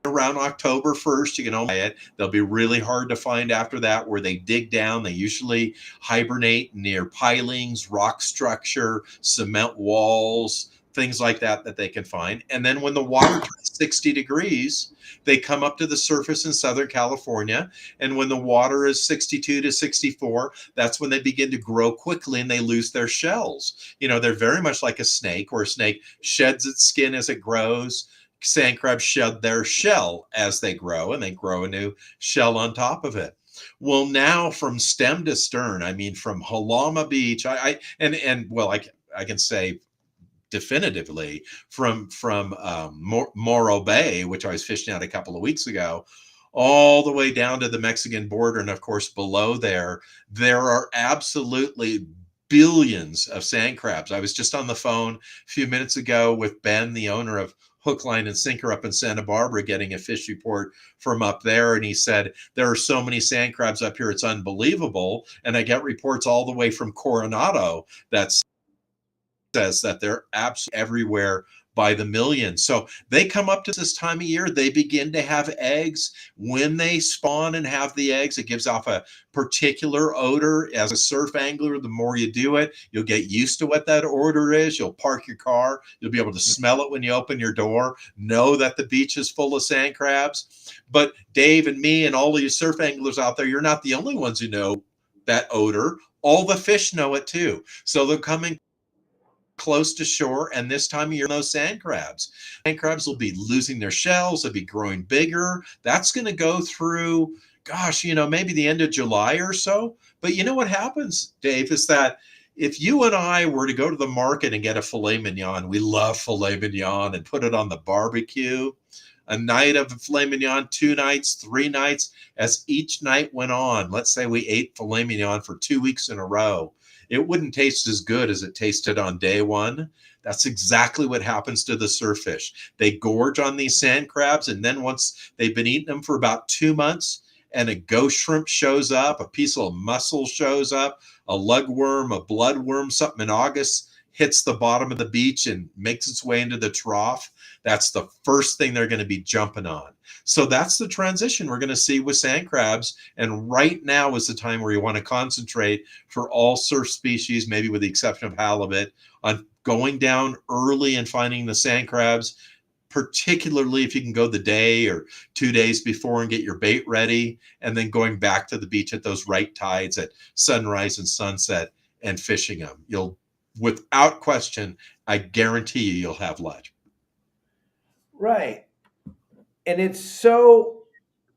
around October 1st. You can only buy it. They'll be really hard to find after that, where they dig down. They usually hibernate near pilings, rock structure, cement walls, things like that they can find. And then when the water turns 60 degrees, they come up to the surface in Southern California. And when the water is 62 to 64, that's when they begin to grow quickly and they lose their shells. They're very much like a snake, where a snake sheds its skin as it grows. Sand crabs shed their shell as they grow, and they grow a new shell on top of it. Well, now from stem to stern, I mean, from Halama Beach, I can say definitively from Morro Bay, which I was fishing at a couple of weeks ago, all the way down to the Mexican border. And of course, below there are absolutely billions of sand crabs. I was just on the phone a few minutes ago with Ben, the owner of Hook, Line, and Sinker up in Santa Barbara, getting a fish report from up there. And he said, there are so many sand crabs up here, it's unbelievable. And I get reports all the way from Coronado that says that they're absolutely everywhere by the millions. So they come up to this time of year, they begin to have eggs. When they spawn and have the eggs, it gives off a particular odor. As a surf angler, the more you do it, you'll get used to what that odor is. You'll park your car. You'll be able to smell it when you open your door, know that the beach is full of sand crabs. But Dave and me and all of you surf anglers out there, you're not the only ones who know that odor. All the fish know it too. So they're coming close to shore, and this time of year, those sand crabs will be losing their shells. They'll be growing bigger. That's going to go through, maybe the end of July or so. But you know what happens, Dave, is that if you and I were to go to the market and get a filet mignon, we love filet mignon, and put it on the barbecue, a night of filet mignon, 2 nights, 3 nights, as each night went on, let's say we ate filet mignon for 2 weeks in a row, it wouldn't taste as good as it tasted on day one. That's exactly what happens to the surf fish. They gorge on these sand crabs, and then once they've been eating them for about 2 months, and a ghost shrimp shows up, a piece of mussel shows up, a lugworm, a bloodworm, something in August hits the bottom of the beach and makes its way into the trough, that's the first thing they're going to be jumping on. So that's the transition we're going to see with sand crabs. And right now is the time where you want to concentrate for all surf species, maybe with the exception of halibut, on going down early and finding the sand crabs, particularly if you can go the day or 2 days before and get your bait ready, and then going back to the beach at those right tides at sunrise and sunset and fishing them. You'll, without question, I guarantee you'll have luck. Right. And it's so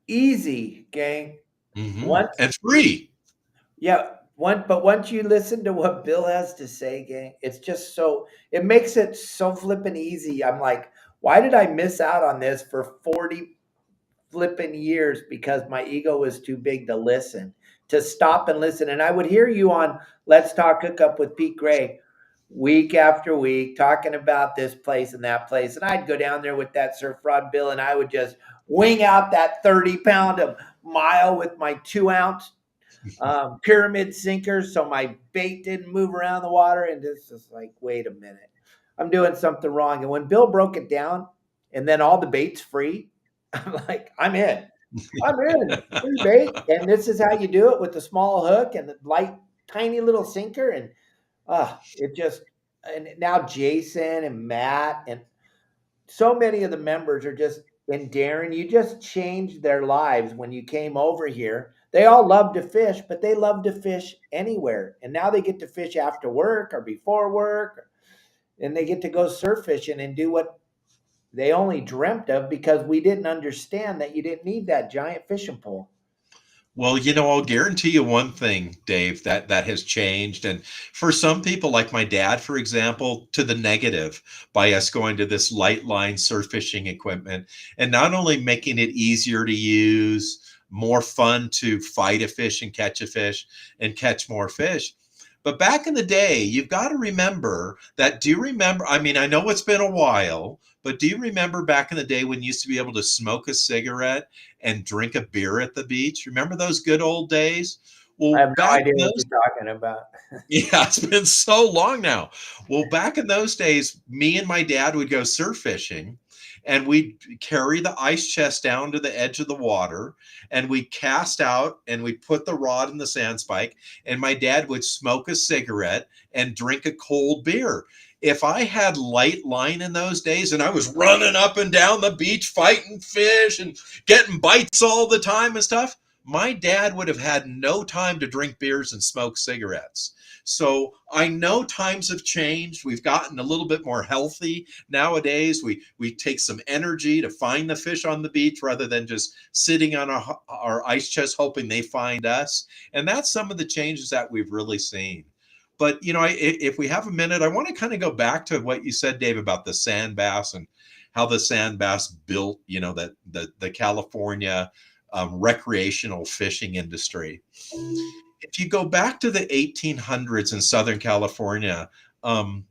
easy, gang. Mm-hmm. And free. Yeah. But once you listen to what Bill has to say, gang, it's just it makes it so flippin' easy. I'm like, why did I miss out on this for 40 flippin' years? Because my ego was too big to stop and listen. And I would hear you on Let's Talk Hookup with Pete Gray week after week talking about this place and that place. And I'd go down there with that surf rod, Bill, and I would just wing out that 30-pound a mile with my 2-ounce pyramid sinker, so my bait didn't move around the water. And this is like, wait a minute, I'm doing something wrong. And when Bill broke it down, and then all the bait's free, I'm like, I'm in. Free bait, and this is how you do it with the small hook and the light, tiny little sinker. And and now Jason and Matt and so many of the members are just, and Darren, you just changed their lives when you came over here. They all love to fish, but they love to fish anywhere. And now they get to fish after work or before work, and they get to go surf fishing and do what they only dreamt of, because we didn't understand that you didn't need that giant fishing pole. Well, I'll guarantee you one thing, Dave, that has changed. And for some people, like my dad, for example, to the negative by us going to this light line surf fishing equipment and not only making it easier to use, more fun to fight a fish and catch more fish. But back in the day, you've got to remember that. Do you remember? I mean, I know it's been a while, but do you remember back in the day when you used to be able to smoke a cigarette and drink a beer at the beach? Remember those good old days? I Well, have no back idea in what those, you're talking about. yeah, it's been so long now. Well, back in those days, me and my dad would go surf fishing and we'd carry the ice chest down to the edge of the water and we'd cast out and we'd put the rod in the sand spike and my dad would smoke a cigarette and drink a cold beer. If I had light line in those days and I was running up and down the beach fighting fish and getting bites all the time and stuff, my dad would have had no time to drink beers and smoke cigarettes. So I know times have changed. We've gotten a little bit more healthy nowadays. We take some energy to find the fish on the beach rather than just sitting on our ice chest hoping they find us. And that's some of the changes that we've really seen. But if we have a minute, I want to kind of go back to what you said, Dave, about the sand bass and how the sand bass built, that the California recreational fishing industry. If you go back to the 1800s in Southern California, and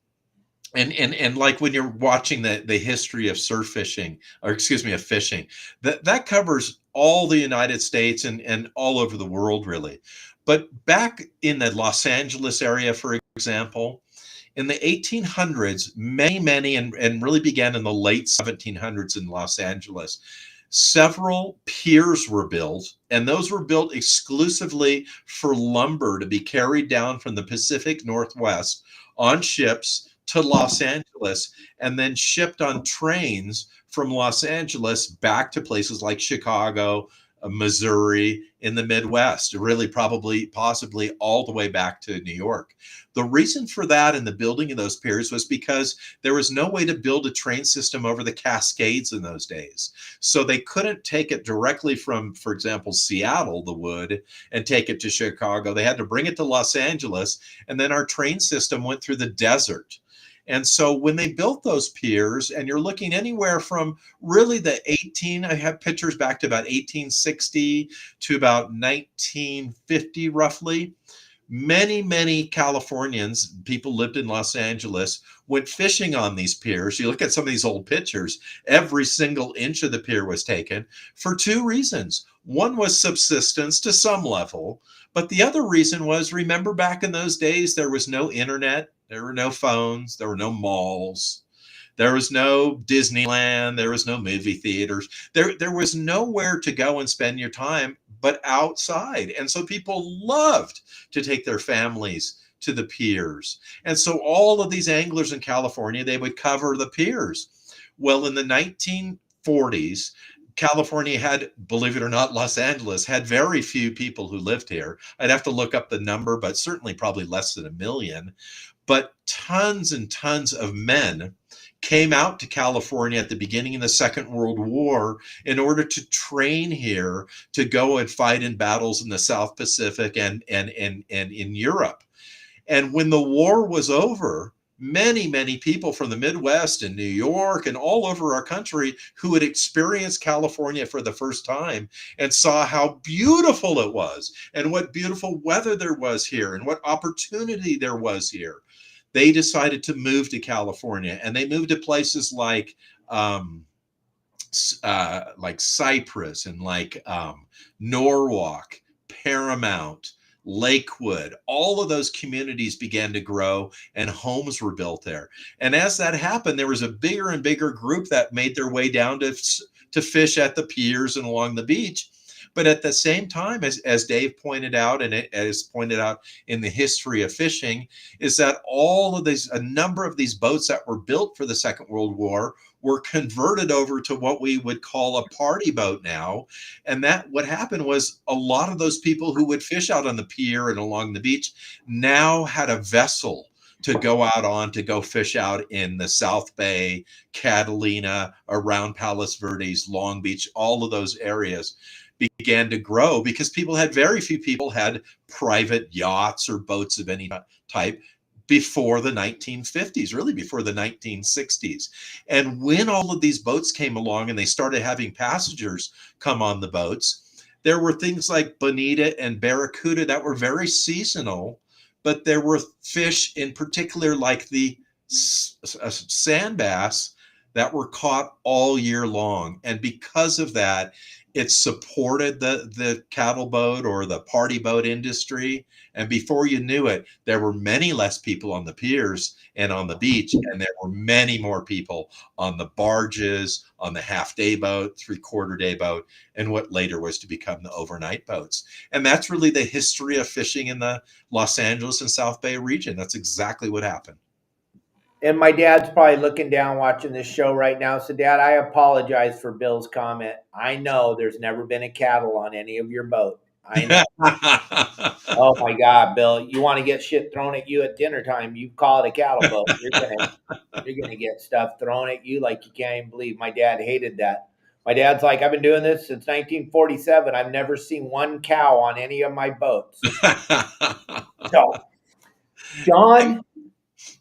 like when you're watching the history of surf fishing, or excuse me, of fishing, that covers all the United States and all over the world, really. But back in the Los Angeles area, for example, in the 1800s, many, and really began in the late 1700s in Los Angeles, several piers were built, and those were built exclusively for lumber to be carried down from the Pacific Northwest on ships to Los Angeles and then shipped on trains from Los Angeles back to places like Chicago, Missouri, in the Midwest, really possibly all the way back to New York. The reason for that in the building of those piers was because there was no way to build a train system over the Cascades in those days. So they couldn't take it directly from, for example, Seattle, the wood, and take it to Chicago. They had to bring it to Los Angeles, and then our train system went through the desert. And so when they built those piers, and you're looking anywhere from really I have pictures back to about 1860 to about 1950, roughly. Many Californians, people lived in Los Angeles, went fishing on these piers. You look at some of these old pictures, every single inch of the pier was taken for two reasons. One was subsistence to some level, but the other reason was, remember back in those days, there was no internet, there were no phones, there were no malls, there was no Disneyland, there was no movie theaters. There was nowhere to go and spend your time but outside. And so people loved to take their families to the piers. And so all of these anglers in California, they would cover the piers. Well, in the 1940s, California had, believe it or not, Los Angeles had very few people who lived here. I'd have to look up the number, but certainly probably less than 1 million. But tons and tons of men came out to California at the beginning of the Second World War in order to train here to go and fight in battles in the South Pacific and in Europe. And when the war was over, many people from the Midwest and New York and all over our country who had experienced California for the first time and saw how beautiful it was and what beautiful weather there was here and what opportunity there was here, they decided to move to California, and they moved to places like Cypress and like Norwalk, Paramount, Lakewood. All of those communities began to grow and homes were built there. And as that happened, there was a bigger and bigger group that made their way down to fish at the piers and along the beach. But at the same time, as Dave pointed out, and it is pointed out in the history of fishing, is that a number of these boats that were built for the Second World War were converted over to what we would call a party boat now. And that what happened was a lot of those people who would fish out on the pier and along the beach now had a vessel to go out on to go fish out in the South Bay, Catalina, around Palos Verdes, Long Beach, all of those areas. began to grow because very few people had private yachts or boats of any type before the 1950s, really before the 1960s. And when all of these boats came along and they started having passengers come on the boats, there were things like bonita and barracuda that were very seasonal, but there were fish in particular like the sand bass that were caught all year long. And because of that, it supported the cattle boat or the party boat industry. And before you knew it, there were many less people on the piers and on the beach, and there were many more people on the barges, on the half-day boat, three-quarter-day boat, and what later was to become the overnight boats. And that's really the history of fishing in the Los Angeles and South Bay region. That's exactly what happened. And my dad's probably looking down watching this show right now. So, Dad, I apologize for Bill's comment. I know there's never been a cattle on any of your boat. I know. Oh, my God, Bill. You want to get shit thrown at you at dinner time, you call it a cattle boat. You're gonna get stuff thrown at you like you can't even believe. My dad hated that. My dad's like, I've been doing this since 1947. I've never seen one cow on any of my boats. So, John,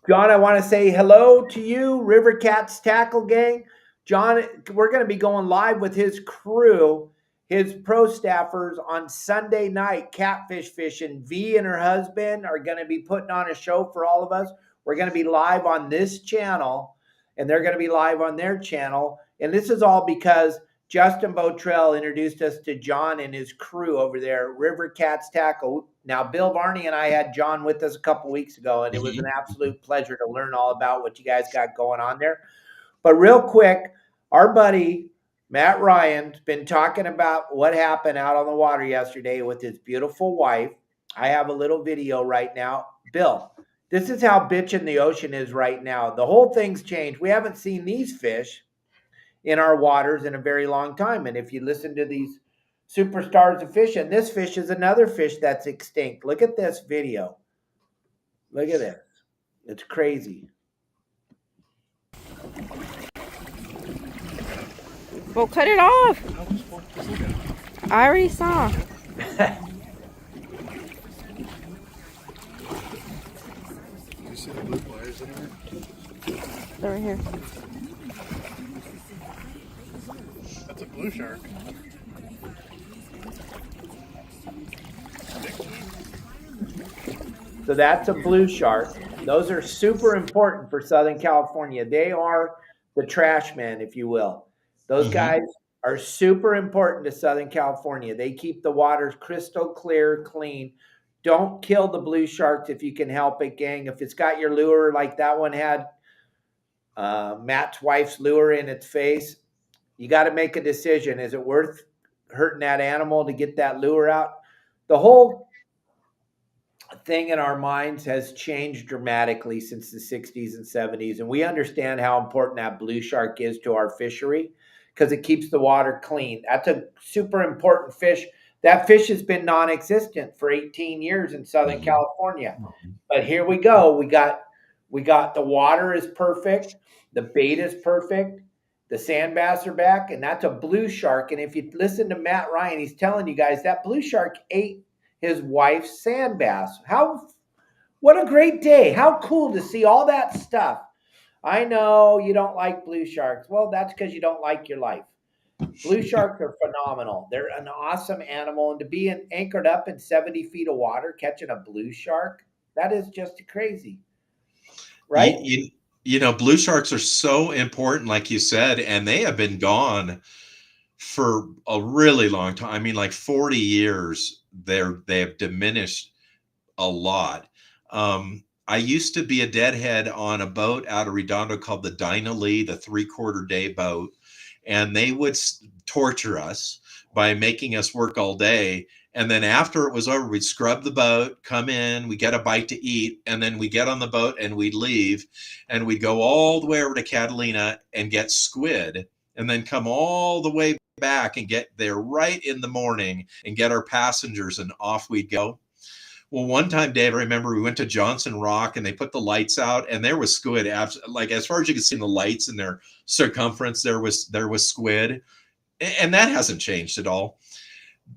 I want to say hello to you, River Cats Tackle Gang. John, we're going to be going live with his crew, his pro staffers on Sunday night, catfish fishing. V and her husband are going to be putting on a show for all of us. We're going to be live on this channel, and they're going to be live on their channel. And this is all because Justin Bottrell introduced us to John and his crew over there, River Cats Tackle. Now, Bill Varney and I had John with us a couple weeks ago, and it was an absolute pleasure to learn all about what you guys got going on there. But real quick, our buddy Matt Ryan's been talking about what happened out on the water yesterday with his beautiful wife. I have a little video right now. Bill, this is how bitchin' the ocean is right now. The whole thing's changed. We haven't seen these fish in our waters in a very long time. And if you listen to these superstars of fishing, this fish is another fish that's extinct. Look at this video. Look at this. It's crazy. Well, cut it off. I already saw. You see the blue pliers in here? They're right here. That's a blue shark. So that's a blue shark. Those are super important for Southern California. They are the trash men, if you will. Those guys are super important to Southern California. They keep the waters crystal clear, clean. Don't kill the blue sharks if you can help it, gang. If it's got your lure like that one had Matt's wife's lure in its face, you got to make a decision. Is it worth hurting that animal to get that lure out? The whole thing in our minds has changed dramatically since the 60s and 70s, and we understand how important that blue shark is to our fishery because it keeps the water clean. That's a super important fish. That fish has been non-existent for 18 years in Southern California. But here we go. We got the water is perfect. The bait is perfect. The sand bass are back, and that's a blue shark. And if you listen to Matt Ryan, he's telling you guys that blue shark ate his wife's sand bass. What a great day. How cool to see all that stuff. I know you don't like blue sharks. Well, that's because you don't like your life. Blue sharks are phenomenal. They're an awesome animal. And to be anchored up in 70 feet of water, catching a blue shark, that is just crazy. Right? You know, blue sharks are so important, like you said, and they have been gone for a really long time. I mean, like 40 years, they have diminished a lot. I used to be a deadhead on a boat out of Redondo called the Dinah Lee, the three-quarter day boat. And they would torture us by making us work all day. And then after it was over, we'd scrub the boat, come in, we get a bite to eat, and then we get on the boat and we'd leave. And we'd go all the way over to Catalina and get squid, and then come all the way back and get there right in the morning and get our passengers, and off we'd go. Well, one time, Dave, I remember we went to Johnson Rock and they put the lights out, and there was squid. Like as far as you could see in the lights in their circumference, there was squid, and that hasn't changed at all.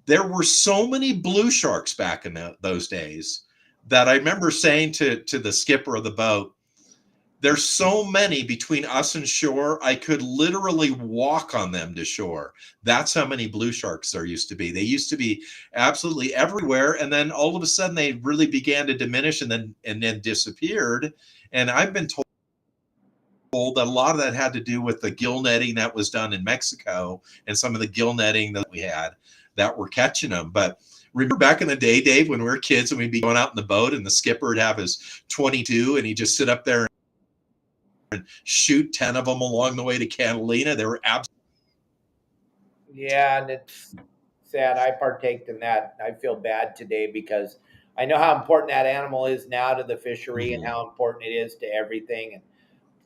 there were so many blue sharks back in those days that I remember saying to the skipper of the boat, there's so many between us and shore, I could literally walk on them to shore. That's how many blue sharks there used to be. They used to be absolutely everywhere. And then all of a sudden they really began to diminish and then disappeared. And I've been told that a lot of that had to do with the gill netting that was done in Mexico and some of the gill netting that we had that were catching them. But remember back in the day, Dave, when we were kids and we'd be going out in the boat and the skipper would have his 22 and he'd just sit up there and shoot 10 of them along the way to Catalina. They were absolutely. Yeah, and it's sad. I partaked in that. I feel bad today because I know how important that animal is now to the fishery and how important it is to everything. And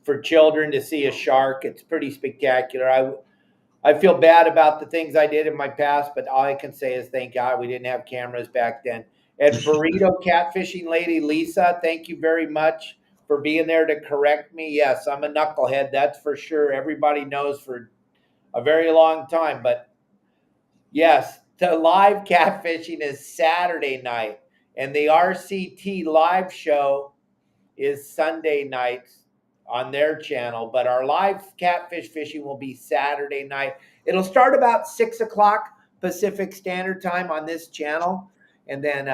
for children to see a shark, it's pretty spectacular. I feel bad about the things I did in my past, but all I can say is thank God we didn't have cameras back then. And burrito catfishing lady Lisa, thank you very much for being there to correct me. Yes, I'm a knucklehead, that's for sure. Everybody knows for a very long time. But yes, the live catfishing is Saturday night, and the RCT live show is Sunday nights on their channel. But our live catfish fishing will be Saturday night. It'll start about 6 o'clock Pacific Standard Time on this channel. And then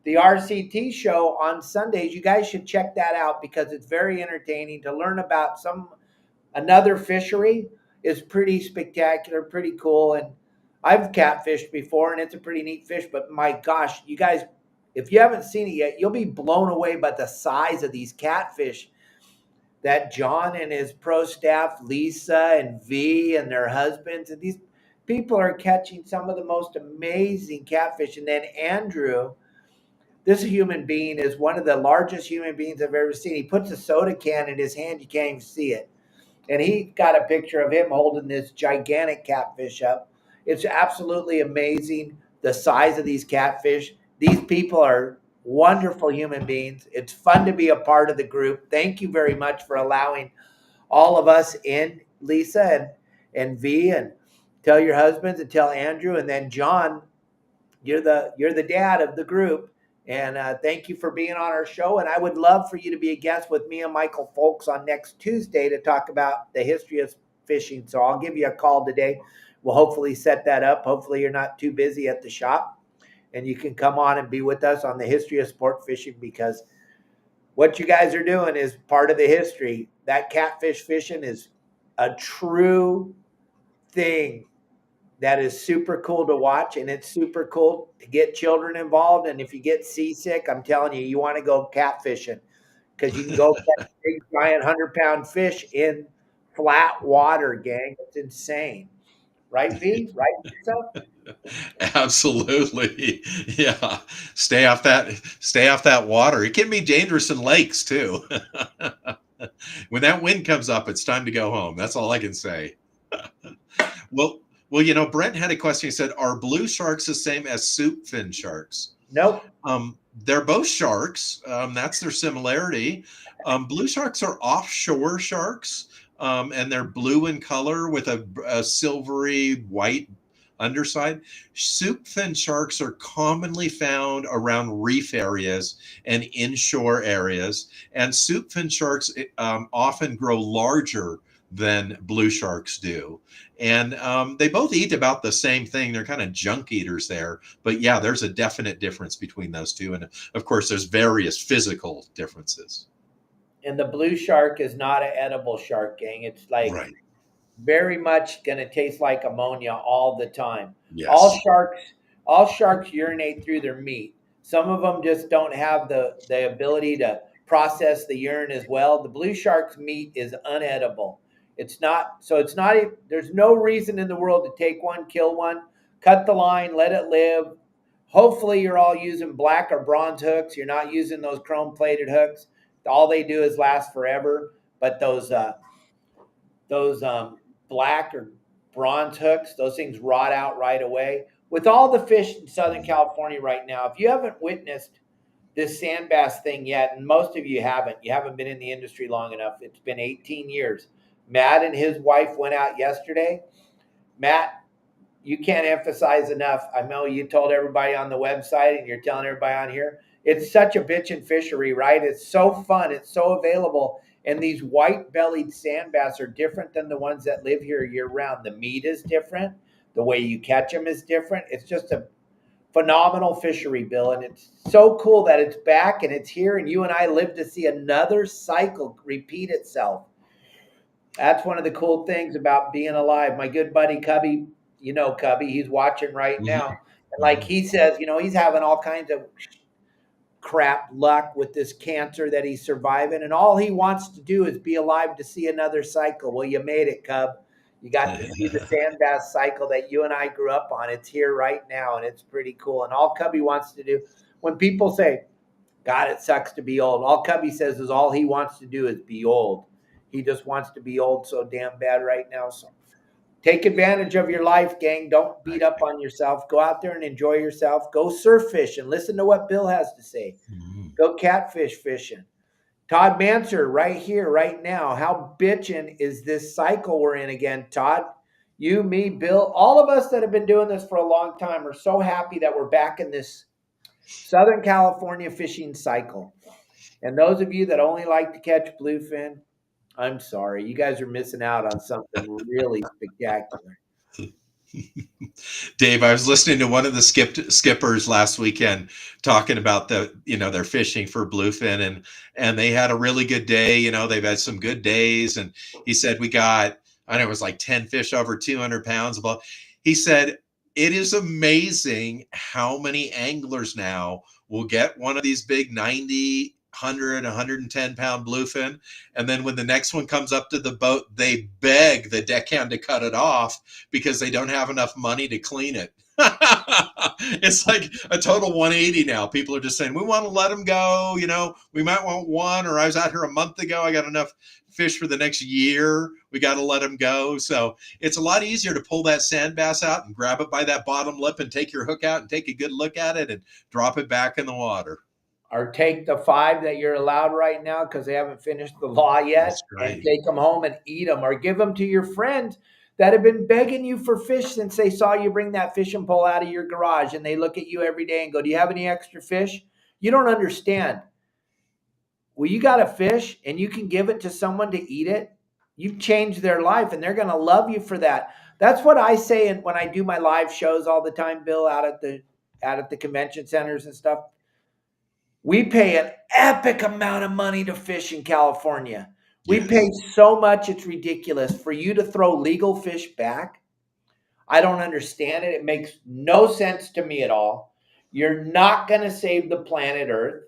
the RCT show on Sundays, you guys should check that out because it's very entertaining to learn about another fishery. Is pretty spectacular, pretty cool. And I've catfished before and it's a pretty neat fish, but my gosh, you guys, if you haven't seen it yet, you'll be blown away by the size of these catfish that John and his pro staff, Lisa and V and their husbands, and these people are catching some of the most amazing catfish. And then Andrew, this human being is one of the largest human beings I've ever seen. He puts a soda can in his hand, you can't even see it. And he got a picture of him holding this gigantic catfish up. It's absolutely amazing, the size of these catfish. These people are wonderful human beings. It's fun to be a part of the group. Thank you very much for allowing all of us in, Lisa and V, and tell your husbands and tell Andrew. And then John, you're the dad of the group. And thank you for being on our show. And I would love for you to be a guest with me and Michael Folks on next Tuesday to talk about the history of fishing. So I'll give you a call today. We'll hopefully set that up. Hopefully you're not too busy at the shop and you can come on and be with us on the history of sport fishing, because what you guys are doing is part of the history. That catfish fishing is a true thing that is super cool to watch, and it's super cool to get children involved. And if you get seasick, I'm telling you, you want to go catfishing because you can go catch big, giant 100-pound fish in flat water, gang. It's insane. Right, V? Right, Lisa? Absolutely. Yeah. Stay off that water. It can be dangerous in lakes too. When that wind comes up, it's time to go home. That's all I can say. Well, Brent had a question. He said, are blue sharks the same as soup fin sharks? Nope. They're both sharks. That's their similarity. Blue sharks are offshore sharks, and they're blue in color with a silvery white underside. Soup fin sharks are commonly found around reef areas and inshore areas. And soup fin sharks often grow larger than blue sharks do. And they both eat about the same thing. They're kind of junk eaters there. But yeah, there's a definite difference between those two. And of course, there's various physical differences. And the blue shark is not an edible shark, gang. It's like very much going to taste like ammonia all the time. Yes. All sharks urinate through their meat. Some of them just don't have the ability to process the urine as well. The blue shark's meat is unedible. There's no reason in the world to take one, kill one, cut the line, let it live. Hopefully you're all using black or bronze hooks. You're not using those chrome plated hooks. All they do is last forever. But those black or bronze hooks, those things rot out right away. With all the fish in Southern California right now, if you haven't witnessed this sand bass thing yet, and most of you haven't been in the industry long enough. It's been 18 years. Matt and his wife went out yesterday. Matt, you can't emphasize enough. I know you told everybody on the website and you're telling everybody on here. It's such a bitchin' fishery, right? It's so fun. It's so available. And these white-bellied sand bass are different than the ones that live here year-round. The meat is different. The way you catch them is different. It's just a phenomenal fishery, Bill. And it's so cool that it's back and it's here. And you and I live to see another cycle repeat itself. That's one of the cool things about being alive. My good buddy Cubby, you know Cubby, he's watching right now. And like he says, he's having all kinds of crap luck with this cancer that he's surviving. And all he wants to do is be alive to see another cycle. Well, you made it, Cub. You got to see the sand bass cycle that you and I grew up on. It's here right now, and it's pretty cool. And all Cubby wants to do, when people say, God, it sucks to be old, all Cubby says is all he wants to do is be old. He just wants to be old so damn bad right now. So take advantage of your life, gang. Don't beat up on yourself. Go out there and enjoy yourself. Go surf fishing. Listen to what Bill has to say. Go catfish fishing. Todd Manser, right here, right now. How bitchin' is this cycle we're in again, Todd? You, me, Bill, all of us that have been doing this for a long time are so happy that we're back in this Southern California fishing cycle. And those of you that only like to catch bluefin, I'm sorry. You guys are missing out on something really spectacular. Dave, I was listening to one of the skippers last weekend talking about they're fishing for bluefin and they had a really good day. They've had some good days. And he said, we got, I know it was like 10 fish over 200 pounds. He said, it is amazing how many anglers now will get one of these big 90, 100, 110 pound bluefin. And then when the next one comes up to the boat, they beg the deckhand to cut it off because they don't have enough money to clean it. It's like a total 180 now. People are just saying, we want to let them go. We might want one, or I was out here a month ago. I got enough fish for the next year. We got to let them go. So it's a lot easier to pull that sand bass out and grab it by that bottom lip and take your hook out and take a good look at it and drop it back in the water. Or take the 5 that you're allowed right now because they haven't finished the law yet, and take them home and eat them, or give them to your friends that have been begging you for fish since they saw you bring that fishing pole out of your garage, and they look at you every day and go, do you have any extra fish? You don't understand. Well, you got a fish and you can give it to someone to eat it. You've changed their life and they're going to love you for that. That's what I say. And when I do my live shows all the time, Bill, out at the convention centers and stuff, we pay an epic amount of money to fish in California. We pay so much, it's ridiculous. For you to throw legal fish back, I don't understand it. It makes no sense to me at all. You're not going to save the planet Earth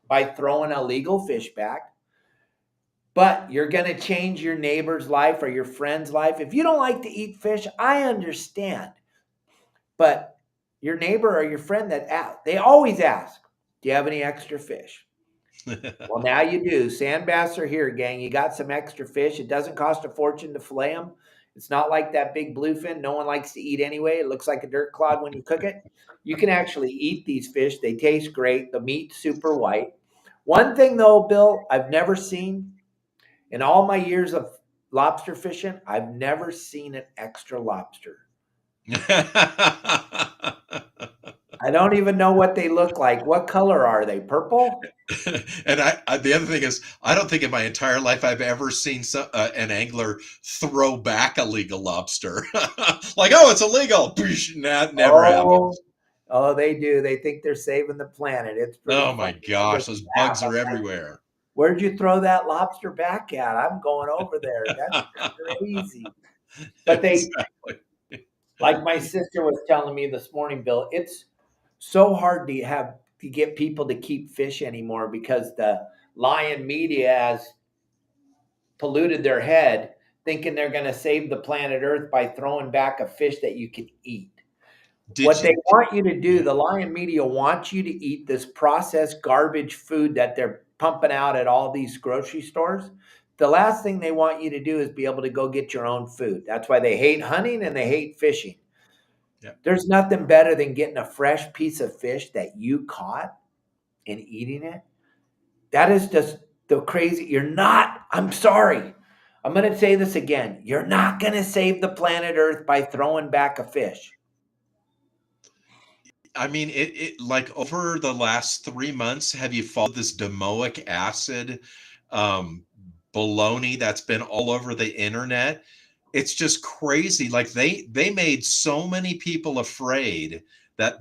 by throwing illegal fish back, but you're going to change your neighbor's life or your friend's life. If you don't like to eat fish, I understand. But your neighbor or your friend they always ask, do you have any extra fish? Well, now you do. Sand bass are here, gang. You got some extra fish. It doesn't cost a fortune to fillet them. It's not like that big bluefin no one likes to eat anyway. It looks like a dirt clod when you cook it. You can actually eat these fish. They taste great. The meat's super white. One thing, though, Bill, I've never seen in all my years of lobster fishing, I've never seen an extra lobster. I don't even know what they look like. What color are they? Purple? And the other thing is, I don't think in my entire life I've ever seen an angler throw back a legal lobster. Like, oh, it's illegal. That never happens. Oh, they do. They think they're saving the planet. It's pretty funny. My gosh, those bugs are everywhere. Where'd you throw that lobster back at? I'm going over there. That's crazy. But exactly. Like my sister was telling me this morning, Bill, it's so hard to get people to keep fish anymore because the lying media has polluted their head thinking they're going to save the planet Earth by throwing back a fish that you can eat. They want you to do, the lying media wants you to eat this processed garbage food that they're pumping out at all these grocery stores. The last thing they want you to do is be able to go get your own food. That's why they hate hunting and they hate fishing. Yeah. There's nothing better than getting a fresh piece of fish that you caught and eating it. That is just the crazy. I'm sorry. I'm going to say this again. You're not going to save the planet Earth by throwing back a fish. I mean, it like over the last 3 months, have you followed this domoic acid um, baloney that's been all over the internet? It's just crazy. Like they made so many people afraid that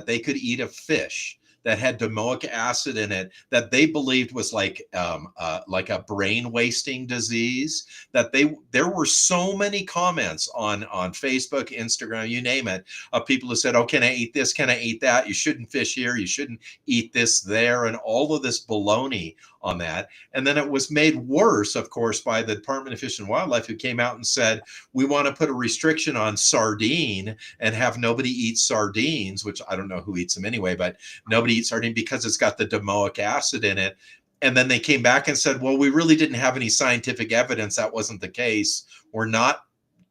they could eat a fish that had domoic acid in it that they believed was like a brain wasting disease. That there were so many comments on Facebook, Instagram, you name it, of people who said, "Oh, can I eat this? Can I eat that? You shouldn't fish here. You shouldn't eat this there," and all of this baloney on that. And then it was made worse, of course, by the Department of Fish and Wildlife, who came out and said, we want to put a restriction on sardine and have nobody eat sardines, which I don't know who eats them anyway, but nobody eats sardine because it's got the domoic acid in it. And then they came back and said, well, we really didn't have any scientific evidence that wasn't the case. We're not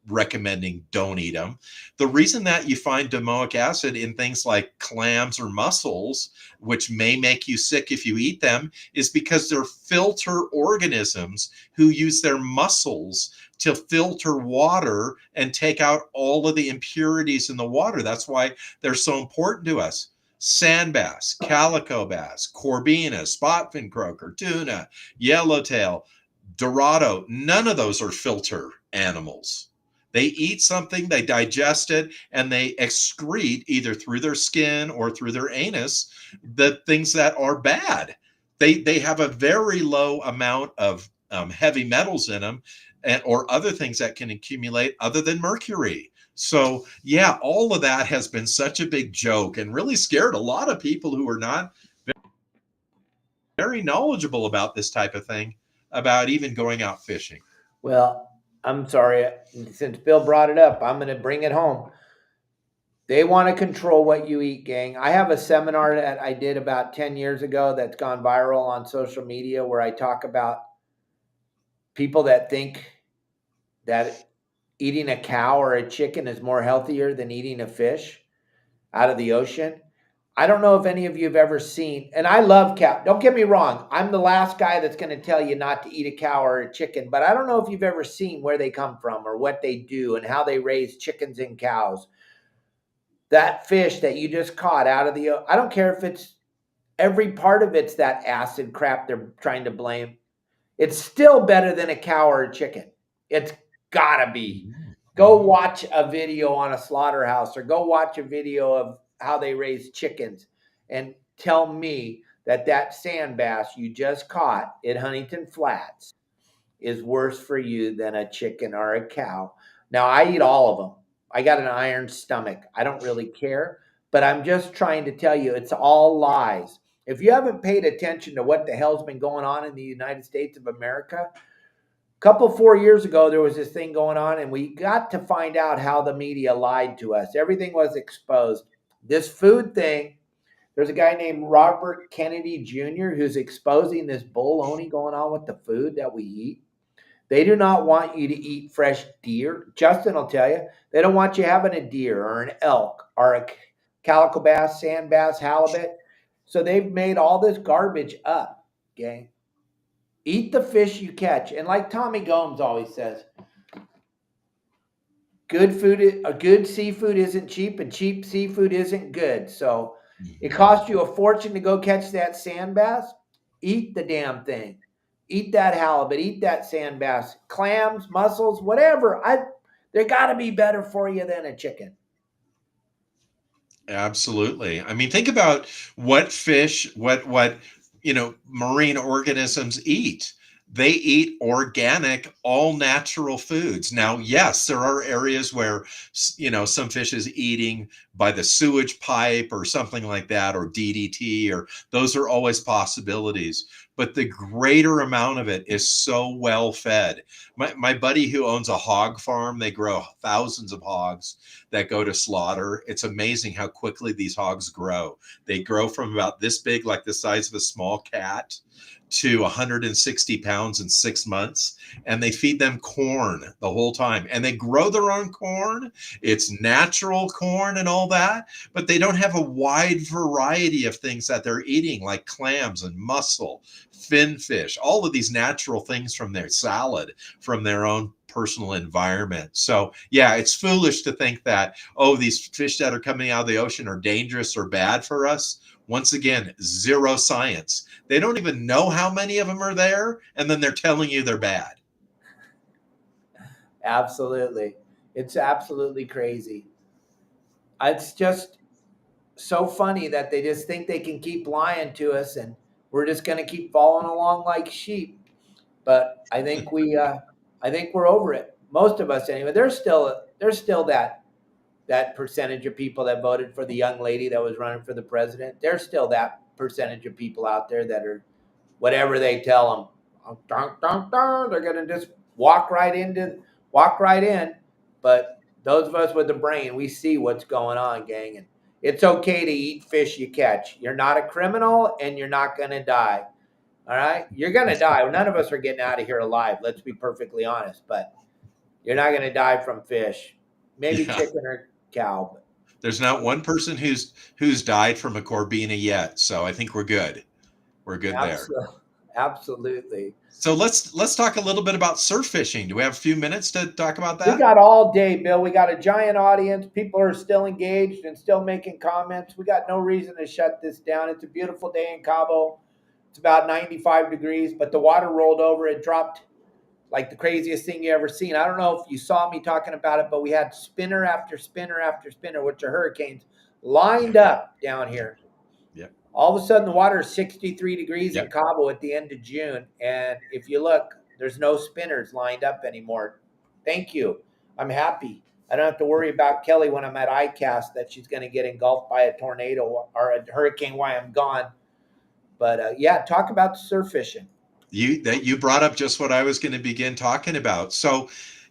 recommending don't eat them. The reason that you find domoic acid in things like clams or mussels, which may make you sick if you eat them, is because they're filter organisms who use their muscles to filter water and take out all of the impurities in the water. That's why they're so important to us. Sand bass, calico bass, corbina, spotfin croaker, tuna, yellowtail, dorado, none of those are filter animals. They eat something, they digest it, and they excrete either through their skin or through their anus the things that are bad. They have a very low amount of heavy metals in them or other things that can accumulate other than mercury. So, yeah, all of that has been such a big joke and really scared a lot of people who are not very knowledgeable about this type of thing, about even going out fishing. Well, I'm sorry, since Bill brought it up, I'm going to bring it home. They want to control what you eat, gang. I have a seminar that I did about 10 years ago that's gone viral on social media where I talk about people that think that eating a cow or a chicken is more healthier than eating a fish out of the ocean. I don't know if any of you have ever seen, and I love cow. Don't get me wrong. I'm the last guy that's going to tell you not to eat a cow or a chicken, but I don't know if you've ever seen where they come from or what they do and how they raise chickens and cows. That fish that you just caught out of the, I don't care if it's every part of it's that acid crap they're trying to blame. It's still better than a cow or a chicken. It's gotta be. Go watch a video on a slaughterhouse or go watch a video of how they raise chickens and tell me that sand bass you just caught at Huntington Flats is worse for you than a chicken or a cow. Now, I eat all of them. I got an iron stomach. I don't really care, but I'm just trying to tell you it's all lies. If you haven't paid attention to what the hell's been going on in the United States of America, 4 years ago, there was this thing going on, and we got to find out how the media lied to us. Everything was exposed. This food thing, there's a guy named Robert Kennedy Jr. who's exposing this baloney going on with the food that we eat. They do not want you to eat fresh deer. Justin will tell you, they don't want you having a deer or an elk or a calico bass, sand bass, halibut. So they've made all this garbage up, gang. Eat the fish you catch. And like Tommy Gomes always says, good seafood isn't cheap and cheap seafood isn't good. So it costs you a fortune to go catch that sand bass. Eat the damn thing. Eat that halibut. Eat that sand bass. Clams, mussels, whatever. They got to be better for you than a chicken. Absolutely. I mean, think about what fish, what marine organisms eat. They eat organic, all natural foods. Now, yes, there are areas where, some fish is eating by the sewage pipe or something like that, or DDT, or those are always possibilities. But the greater amount of it is so well fed. My buddy who owns a hog farm, they grow thousands of hogs that go to slaughter. It's amazing how quickly these hogs grow. They grow from about this big, like the size of a small cat, to 160 pounds in 6 months, and they feed them corn the whole time, and they grow their own corn. It's natural corn and all that, but they don't have a wide variety of things that they're eating, like clams and mussel, fin fish, all of these natural things from their salad, from their own personal environment. So yeah, it's foolish to think that, oh, these fish that are coming out of the ocean are dangerous or bad for us. Once again, zero science. They don't even know how many of them are there, and then they're telling you they're bad. Absolutely. It's absolutely crazy. It's just so funny that they just think they can keep lying to us, and we're just going to keep following along like sheep. But I think we're over it. Most of us anyway. There's still that percentage of people that voted for the young lady that was running for the president. There's still that percentage of people out there that are, whatever they tell them, they're going to just walk right in. But those of us with the brain, we see what's going on, gang. And it's okay to eat fish you catch. You're not a criminal, and you're not going to die. All right? You're going to die. None of us are getting out of here alive. Let's be perfectly honest. But you're not going to die from fish. Maybe chicken or cow. But there's not one person who's died from a corbina yet. So I think we're good. We're good there. Absolutely. So let's talk a little bit about surf fishing. Do we have a few minutes to talk about that? We got all day, Bill. We got a giant audience. People are still engaged and still making comments. We got no reason to shut this down. It's a beautiful day in Cabo. It's about 95 degrees, but the water rolled over. It dropped like the craziest thing you ever seen. I don't know if you saw me talking about it, but we had spinner after spinner after spinner, which are hurricanes, lined up down here. Yep. All of a sudden, the water is 63 degrees in Cabo at the end of June. And if you look, there's no spinners lined up anymore. Thank you. I'm happy. I don't have to worry about Kelly when I'm at ICAST that she's going to get engulfed by a tornado or a hurricane while I'm gone. But yeah, talk about surf fishing. You brought up just what I was going to begin talking about. So,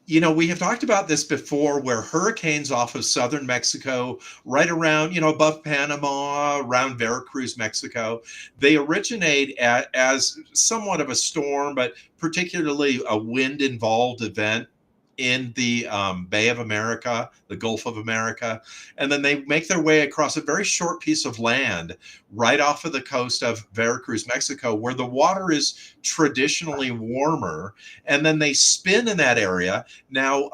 we have talked about this before, where hurricanes off of southern Mexico, right around, above Panama, around Veracruz, Mexico, they originate as somewhat of a storm, but particularly a wind-involved event in the Bay of America, the Gulf of America, and then they make their way across a very short piece of land right off of the coast of Veracruz, Mexico, where the water is traditionally warmer, and then they spin in that area. Now,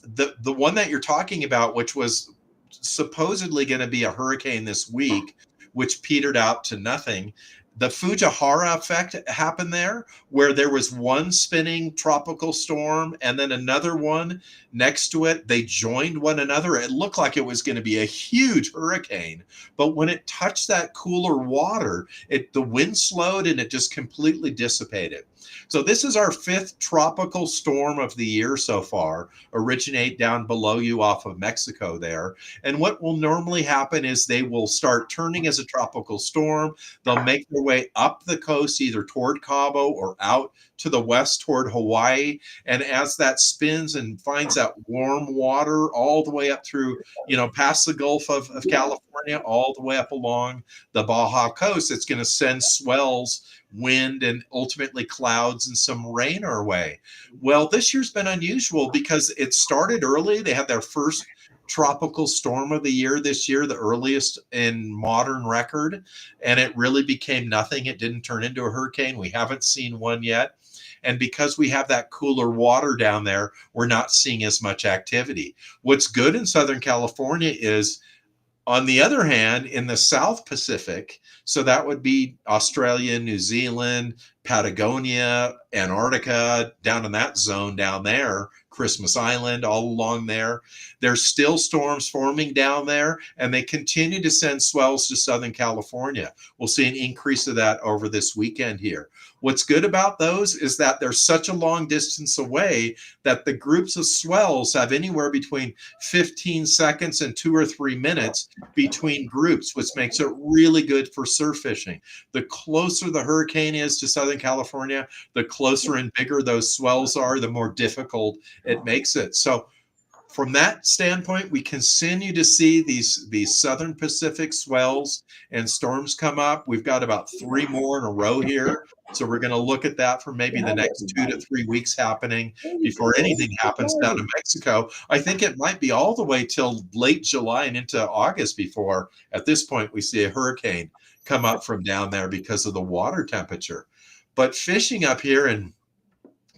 the one that you're talking about, which was supposedly going to be a hurricane this week, which petered out to nothing, the Fujiwara effect happened there, where there was one spinning tropical storm and then another one next to it. They joined one another. It looked like it was going to be a huge hurricane, but when it touched that cooler water, the wind slowed and it just completely dissipated. So this is our fifth tropical storm of the year so far, originate down below you off of Mexico there. And what will normally happen is they will start turning as a tropical storm. They'll make their way up the coast, either toward Cabo or out to the west toward Hawaii. And as that spins and finds that warm water all the way up through, past the Gulf of California, all the way up along the Baja coast, it's going to send swells, wind, and ultimately clouds and some rain our way. Well, this year's been unusual because it started early. They had their first tropical storm of the year this year, the earliest in modern record, and it really became nothing. It didn't turn into a hurricane. We haven't seen one yet. And because we have that cooler water down there, we're not seeing as much activity. What's good in Southern California is, on the other hand, in the South Pacific, so that would be Australia, New Zealand, Patagonia, Antarctica, down in that zone down there, Christmas Island, all along there. There's still storms forming down there, and they continue to send swells to Southern California. We'll see an increase of that over this weekend here. What's good about those is that they're such a long distance away that the groups of swells have anywhere between 15 seconds and 2 or 3 minutes between groups, which makes it really good for surf fishing. The closer the hurricane is to Southern California, the closer and bigger those swells are, the more difficult it makes it. So from that standpoint, we continue to see these Southern Pacific swells and storms come up. We've got about 3 more in a row here. So we're going to look at that for maybe the next 2 to 3 weeks happening before anything happens down in Mexico. I think it might be all the way till late July and into August before, at this point, we see a hurricane come up from down there because of the water temperature. but fishing up here in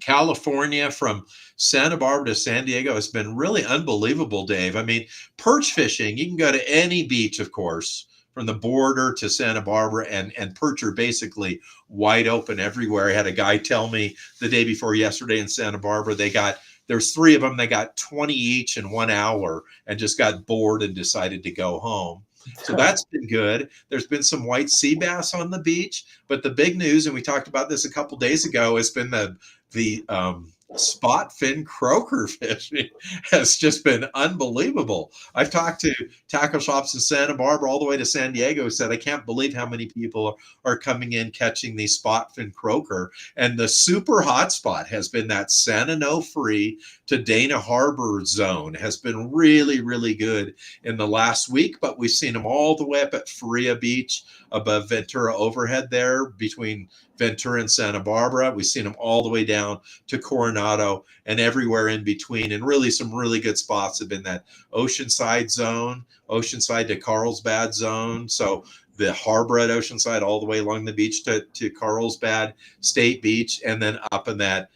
California from Santa Barbara to San Diego has been really unbelievable, Dave. I mean, perch fishing, you can go to any beach, of course, from the border to Santa Barbara, and perch are basically wide open everywhere. I had a guy tell me the day before yesterday in Santa Barbara, there's 3 of them, they got 20 each in 1 hour and just got bored and decided to go home. So that's been good. There's been some white sea bass on the beach, but the big news, and we talked about this a couple days ago, has been the spot fin croaker fishing has just been unbelievable. I've talked to tackle shops in Santa Barbara all the way to San Diego, said, I can't believe how many people are coming in catching these spot fin croaker. And the super hot spot has been that San Onofre to Dana Harbor zone, has been really, really good in the last week, but we've seen them all the way up at Faria Beach above Ventura Overhead there between Ventura and Santa Barbara. We've seen them all the way down to Coronado and everywhere in between. And really some really good spots have been that Oceanside zone, Oceanside to Carlsbad zone. So the harbor at Oceanside all the way along the beach to Carlsbad State Beach, and then up in that,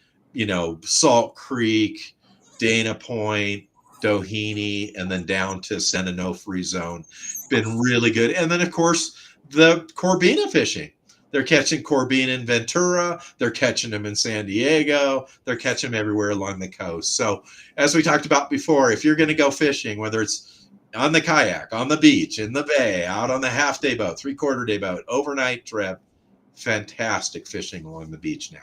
Salt Creek, Dana Point, Doheny, and then down to San Onofre zone. Been really good. And then, of course, the Corbina fishing. They're catching Corbina in Ventura. They're catching them in San Diego. They're catching them everywhere along the coast. So as we talked about before, if you're going to go fishing, whether it's on the kayak, on the beach, in the bay, out on the half-day boat, three-quarter-day boat, overnight trip, fantastic fishing along the beach now.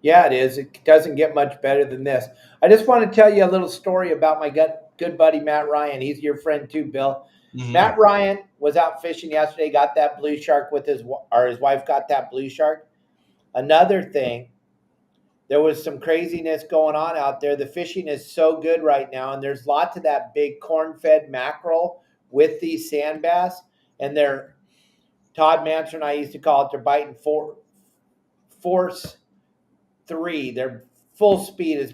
Yeah, it is. It doesn't get much better than this. I just want to tell you a little story about my good buddy, Matt Ryan. He's your friend too, Bill. Mm-hmm. Matt Ryan was out fishing yesterday, got that blue shark his wife got that blue shark. Another thing, there was some craziness going on out there. The fishing is so good right now, and there's lots of that big corn-fed mackerel with these sand bass, and Todd Manser and I used to call it, they're biting force 3. Their full speed is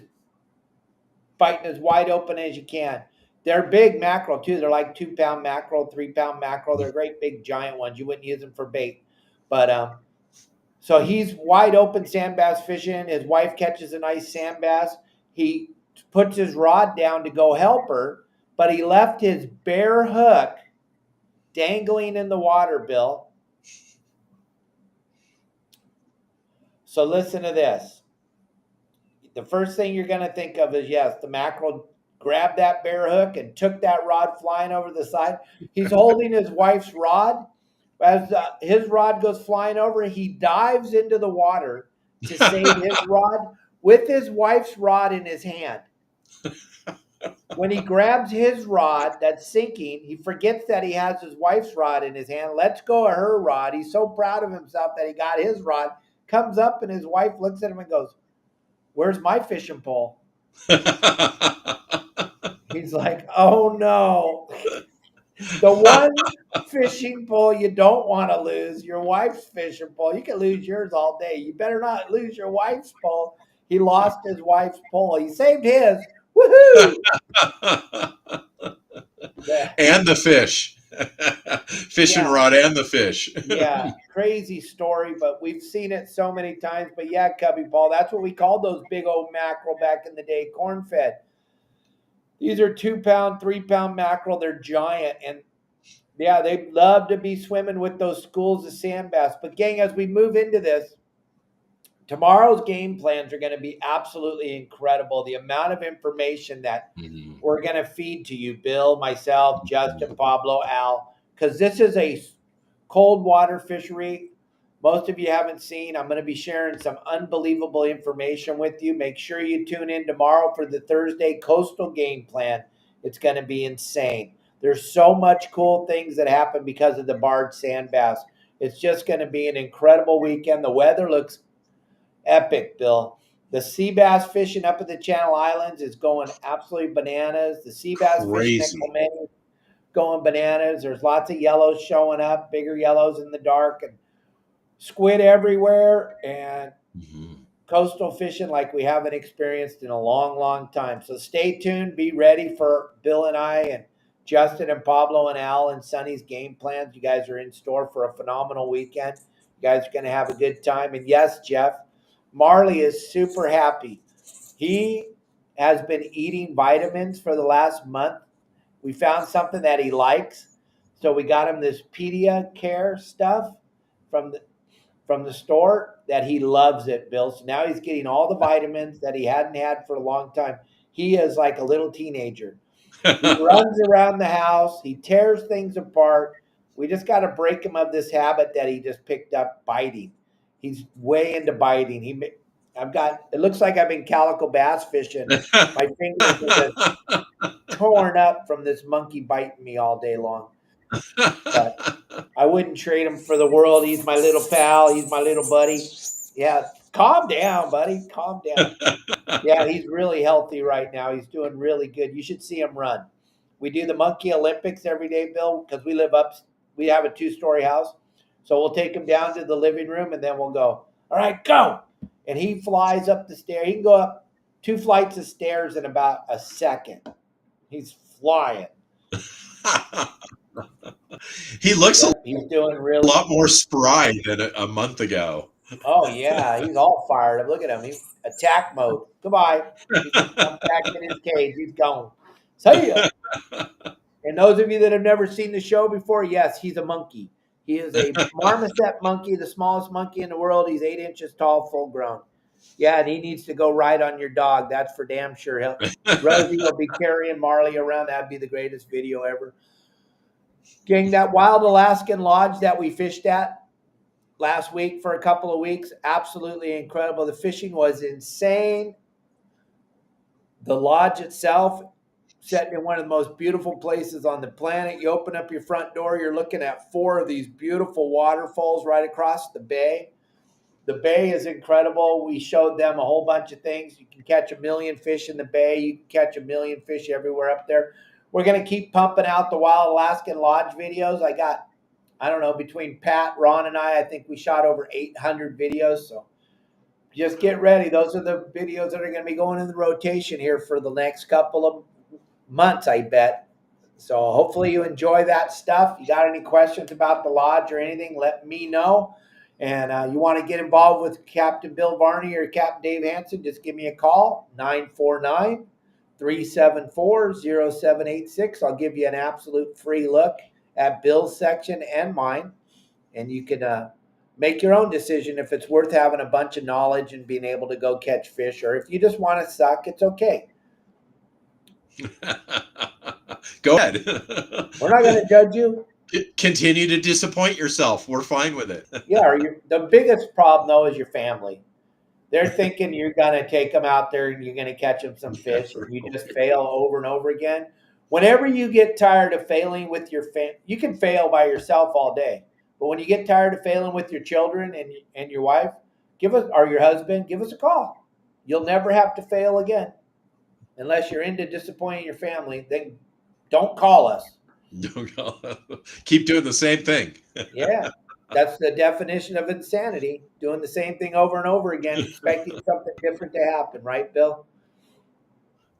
biting as wide open as you can. They're big mackerel too. They're like 2-pound mackerel, 3-pound mackerel. They're great big giant ones. You wouldn't use them for bait. But so he's wide open sand bass fishing. His wife catches a nice sand bass. He puts his rod down to go help her, but he left his bare hook dangling in the water, Bill. So listen to this. The first thing you're going to think of is, yes, the mackerel grabbed that bare hook and took that rod flying over the side. He's holding his wife's rod. As his rod goes flying over, he dives into the water to save his rod with his wife's rod in his hand. When he grabs his rod that's sinking, he forgets that he has his wife's rod in his hand, lets go of her rod. He's so proud of himself that he got his rod, comes up, and his wife looks at him and goes, "Where's my fishing pole?" He's like, "Oh no." The one fishing pole you don't want to lose, your wife's fishing pole. You can lose yours all day. You better not lose your wife's pole. He lost his wife's pole. He saved his. Woohoo! Yeah. And the fish. Fishing rod and the fish. Yeah, crazy story, but we've seen it so many times. But yeah, Cubby Paul, that's what we called those big old mackerel back in the day, corn-fed. These are 2-pound, 3-pound mackerel. They're giant. And yeah, they love to be swimming with those schools of sand bass. But gang, as we move into this, tomorrow's game plans are going to be absolutely incredible. The amount of information that we're going to feed to you, Bill, myself, Justin, Pablo, Al, because this is a cold water fishery. Most of you haven't seen. I'm going to be sharing some unbelievable information with you. Make sure you tune in tomorrow for the Thursday coastal game plan. It's going to be insane. There's so much cool things that happen because of the barred sand bass. It's just going to be an incredible weekend. The weather looks epic, Bill. The sea bass fishing up at the Channel Islands is going absolutely bananas. The sea bass fishing at Clemente is going bananas. There's lots of yellows showing up, bigger yellows in the dark, and squid everywhere, and coastal fishing like we haven't experienced in a long, long time. So stay tuned. Be ready for Bill and I and Justin and Pablo and Al and Sonny's game plans. You guys are in store for a phenomenal weekend. You guys are going to have a good time. And yes, Jeff, Marley is super happy. He has been eating vitamins for the last month. We found something that he likes. So we got him this Pediacare stuff from the store that he loves it, Bill. So now he's getting all the vitamins that he hadn't had for a long time. He is like a little teenager. He runs around the house. He tears things apart. We just got to break him of this habit that he just picked up, biting. He's way into biting. It looks like I've been calico bass fishing. My fingers are just torn up from this monkey biting me all day long. But I wouldn't trade him for the world. He's my little pal. He's my little buddy. Yeah, calm down, buddy. Calm down. Yeah, he's really healthy right now. He's doing really good. You should see him run. We do the Monkey Olympics every day, Bill, because we have a 2-story house. So we'll take him down to the living room, and then we'll go, all right, go. And he flies up the stairs. He can go up 2 flights of stairs in about a second. He's flying. He looks he's doing really a lot more spry than a month ago. Oh, yeah. He's all fired up. Look at him. He's attack mode. Goodbye. He's back in his cage. He's gone. See ya. And those of you that have never seen the show before, yes, he's a monkey. He is a marmoset monkey, the smallest monkey in the world. He's 8 inches tall, full grown. Yeah, and he needs to go ride on your dog. That's for damn sure. Rosie will be carrying Marley around. That'd be the greatest video ever. Gang, that wild Alaskan lodge that we fished at last week for a couple of weeks, absolutely incredible. The fishing was insane. The lodge itself, set in one of the most beautiful places on the planet. You open up your front door, you're looking at 4 of these beautiful waterfalls right across the bay. The bay is incredible. We showed them a whole bunch of things. You can catch 1 million fish in the bay. You can catch 1 million fish everywhere up there. We're going to keep pumping out the Wild Alaskan Lodge videos. I don't know, between Pat, Ron, and I think we shot over 800 videos. So just get ready. Those are the videos that are going to be going in the rotation here for the next couple of months, I bet. So hopefully you enjoy that stuff. You got any questions about the lodge or anything, let me know. And you want to get involved with Captain Bill Varney or Captain Dave Hansen, just give me a call, 949-374-0786. I'll give you an absolute free look at Bill's section and mine. And you can make your own decision if it's worth having a bunch of knowledge and being able to go catch fish. Or if you just want to suck, it's okay. Go ahead. We're not going to judge you. Continue to disappoint yourself. We're fine with it. Yeah, the biggest problem, though, is your family. They're thinking you're going to take them out there and you're going to catch them some fish, and you just fail over and over again. Whenever you get tired of failing with your family, you can fail by yourself all day. But when you get tired of failing with your children and your wife, or your husband, give us a call. You'll never have to fail again. Unless you're into disappointing your family, then don't call us. Keep doing the same thing. Yeah, that's the definition of insanity, doing the same thing over and over again, expecting something different to happen, right, Bill?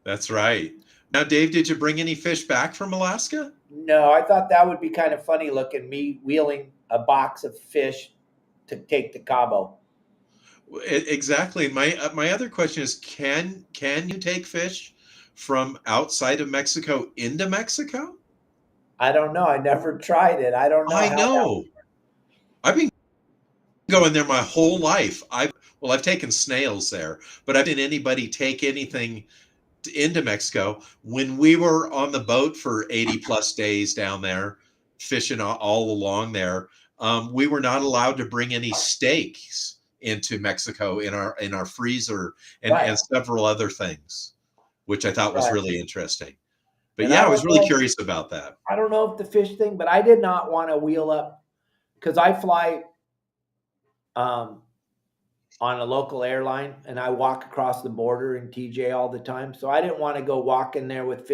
That's right. Now, Dave, did you bring any fish back from Alaska? No, I thought that would be kind of funny looking, me wheeling a box of fish to take to Cabo. Exactly. My other question is, can you take fish from outside of Mexico into Mexico? I don't know. I never tried it. I don't know. I know. I've been going there my whole life. I've taken snails there, but I didn't anybody take anything into Mexico. When we were on the boat for 80 plus days down there, fishing all along there, we were not allowed to bring any steaks into Mexico in our freezer and several other things, which I thought was really interesting. But yeah, I was really curious about that. I don't know if the fish thing, but I did not want to wheel up because I fly on a local airline and I walk across the border in TJ all the time. So I didn't want to go walk in there with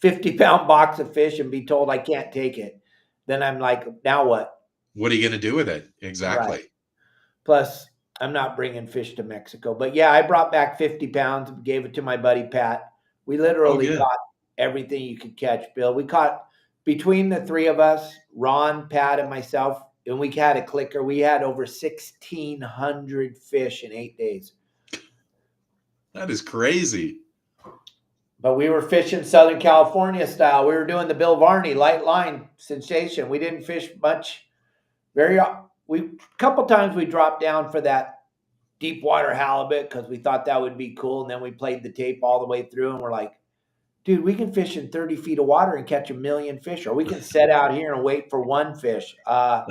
50-pound box of fish and be told I can't take it. Then I'm like, now what? What are you going to do with it? Exactly. Right. Plus, I'm not bringing fish to Mexico. But yeah, I brought back 50 pounds and gave it to my buddy Pat. We literally caught everything you could catch, Bill. We caught, between the 3 of us, Ron, Pat, and myself, and we had a clicker. We had over 1,600 fish in 8 days. That is crazy. But we were fishing Southern California style. We were doing the Bill Varney light line sensation. We didn't fish much. A couple times we dropped down for that deep water halibut because we thought that would be cool. And then we played the tape all the way through, and we're like, dude, we can fish in 30 feet of water and catch 1 million fish, or we can set out here and wait for one fish. So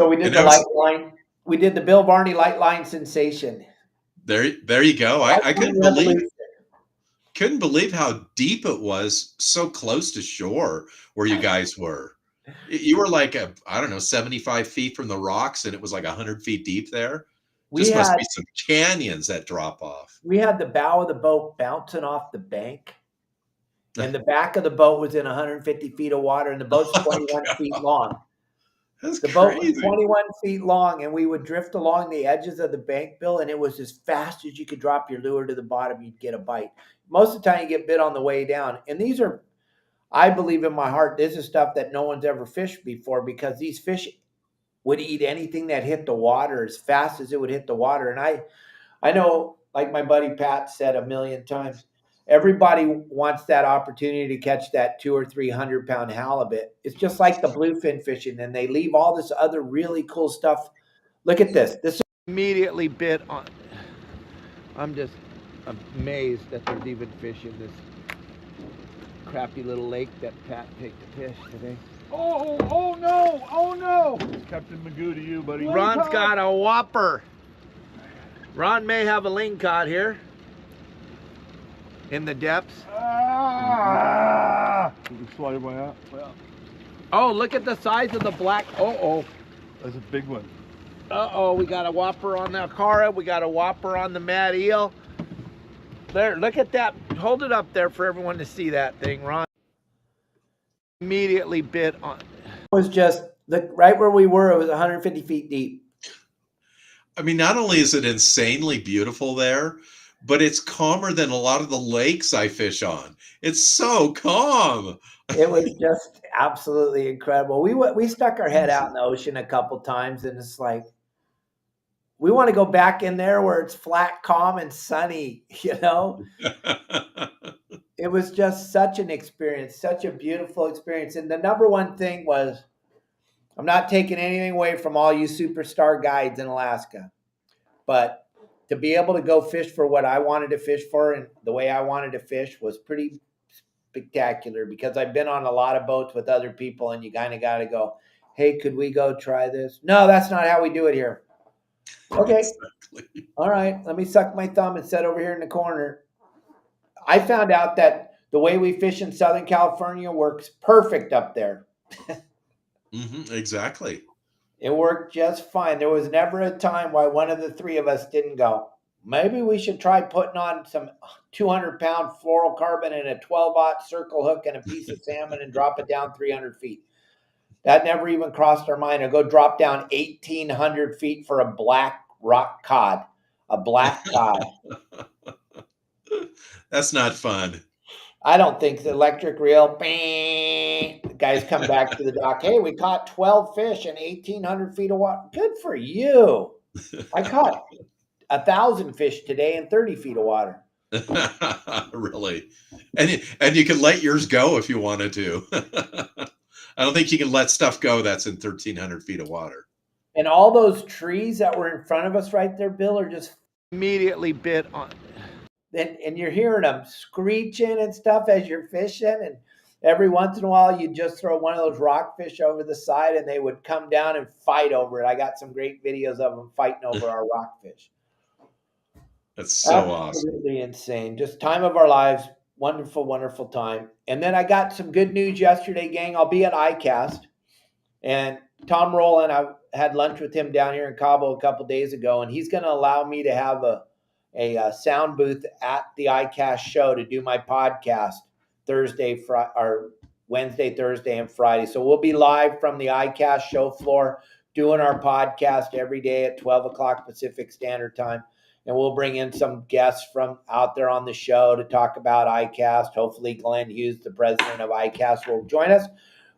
we did the light line. We did the Bill Varney light line sensation. There you go. I couldn't believe how deep it was, so close to shore where you guys were. You were like, 75 feet from the rocks, and it was like 100 feet deep there. Must be some canyons that drop off. We had the bow of the boat bouncing off the bank, and the back of the boat was in 150 feet of water, and the boat's 21 feet long. The boat was 21 feet long, and we would drift along the edges of the bank, Bill, and it was as fast as you could drop your lure to the bottom, you'd get a bite. Most of the time you get bit on the way down. And these are, I believe in my heart, this is stuff that no one's ever fished before, because these fish would eat anything that hit the water as fast as it would hit the water. And I know, like my buddy Pat said 1,000,000 times, everybody wants that opportunity to catch that 200 or 300 pound halibut. It's just like the bluefin fishing, and they leave all this other really cool stuff. Look at this. This immediately bit on. I'm just amazed that there's even fish in this crappy little lake that Pat picked to fish today. Oh no! It's Captain Magoo to you, buddy. Ron's got a whopper. Ron may have a lingcod here in the depths. You can slide my out. Well, oh, look at the size of the black. That's a big one. We got a whopper on the Akara. We got a whopper on the Mad Eel. There, look at that. Hold it up there for everyone to see that thing, Ron. Immediately bit on. It was just right where we were. It was 150 feet deep. I mean, not only is it insanely beautiful there, but it's calmer than a lot of the lakes I fish on. It's so calm. It was just absolutely incredible. We stuck our head out in the ocean a couple times, and it's like, we want to go back in there where it's flat, calm, and sunny, you know? It was just such an experience, such a beautiful experience. And the number one thing was, I'm not taking anything away from all you superstar guides in Alaska, but to be able to go fish for what I wanted to fish for and the way I wanted to fish was pretty spectacular, because I've been on a lot of boats with other people, and you kind of got to go, hey, could we go try this? No, that's not how we do it here. Okay. Exactly. All right. Let me suck my thumb and sit over here in the corner. I found out that the way we fish in Southern California works perfect up there. Exactly. It worked just fine. There was never a time why one of the three of us didn't go, maybe we should try putting on some 200-pound fluorocarbon and a 12-aught circle hook and a piece of salmon and drop it down 300 feet. That never even crossed our mind. Or go drop down 1,800 feet for a black rock cod. A black cod. That's not fun. I don't think the electric reel. The guys come back to the dock. Hey, we caught 12 fish in 1,800 feet of water. Good for you. I caught 1,000 fish today in 30 feet of water. Really? And you can let yours go if you wanted to. I don't think you can let stuff go that's in 1,300 feet of water. And all those trees that were in front of us right there, Bill, are just immediately bit on. And you're hearing them screeching and stuff as you're fishing. And every once in a while, you just throw one of those rockfish over the side, and they would come down and fight over it. I got some great videos of them fighting over our rockfish. That's so awesome. Absolutely insane. Just time of our lives. Wonderful, wonderful time. And then I got some good news yesterday, gang. I'll be at ICAST. And Tom Rowland, I had lunch with him down here in Cabo a couple days ago, and he's going to allow me to have a sound booth at the ICAST show to do my podcast Wednesday, Thursday, and Friday. So we'll be live from the ICAST show floor doing our podcast every day at 12 o'clock Pacific Standard Time. And we'll bring in some guests from out there on the show to talk about ICAST. Hopefully Glenn Hughes, the president of ICAST, will join us.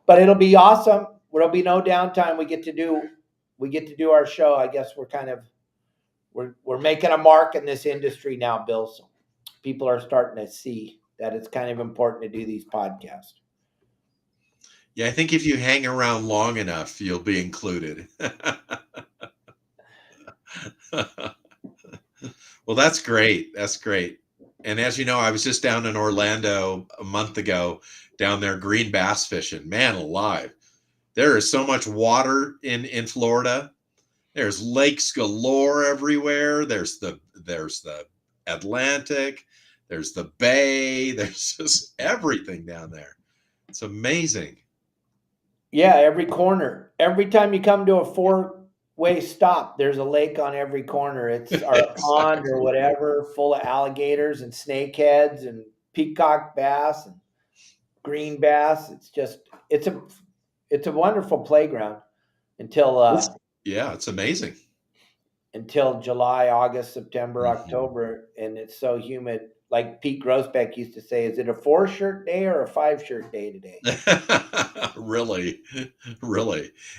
but it'll be awesome. There'll be no downtime. We get to do our show. I guess we're making a mark in this industry now, Bill. So people are starting to see that it's kind of important to do these podcasts. Yeah, I think if you hang around long enough, you'll be included. Well, that's great. That's great. And as you know, I was just down in Orlando a month ago, down there green bass fishing. Man alive. There is so much water in Florida. There's lakes galore everywhere. There's the Atlantic. There's the bay. There's just everything down there. It's amazing. Yeah, every corner. Every time you come to a four-way stop, there's a lake on every corner. It's our pond or whatever, full of alligators and snakeheads and peacock bass and green bass. It's a wonderful playground until yeah, it's amazing. Until July, August, September, October, and it's so humid. Like Pete Grossbeck used to say, is it a 4-shirt day or a 5-shirt day today? Really.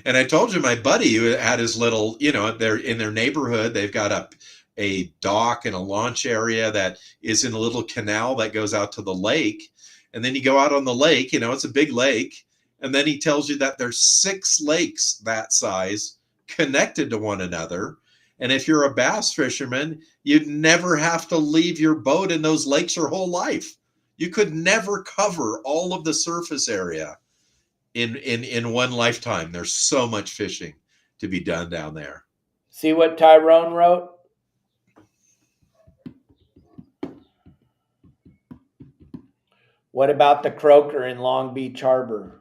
And I told you, my buddy who had his little, they're in their neighborhood, they've got a dock and a launch area that is in a little canal that goes out to the lake. And then you go out on the lake, it's a big lake. And then he tells you that there's 6 lakes that size connected to one another. And if you're a bass fisherman, you'd never have to leave your boat in those lakes your whole life. You could never cover all of the surface area in one lifetime. There's so much fishing to be done down there. See what Tyrone wrote? What about the croaker in Long Beach Harbor?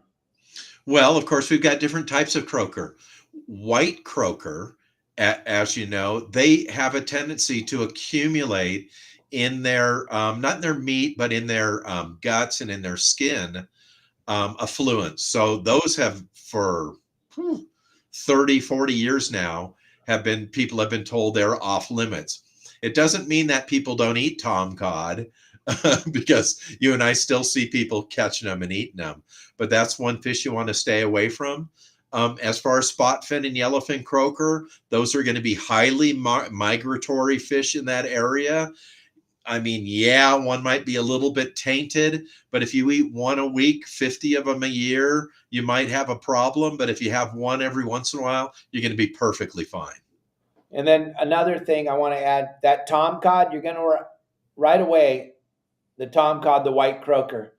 Well, of course, we've got different types of croaker. White croaker, as you know, they have a tendency to accumulate in their, not in their meat, but in their guts and in their skin, effluents. So those have, for 30, 40 years now, people have been told they're off limits. It doesn't mean that people don't eat tomcod, because you and I still see people catching them and eating them. But that's one fish you want to stay away from. As far as spotfin and yellowfin croaker, those are going to be highly migratory fish in that area. I mean, yeah, one might be a little bit tainted, but if you eat one a week, 50 of them a year, you might have a problem. But if you have one every once in a while, you're going to be perfectly fine. And then another thing I want to add, that tomcod, you're going to right away, the tomcod, the white croaker,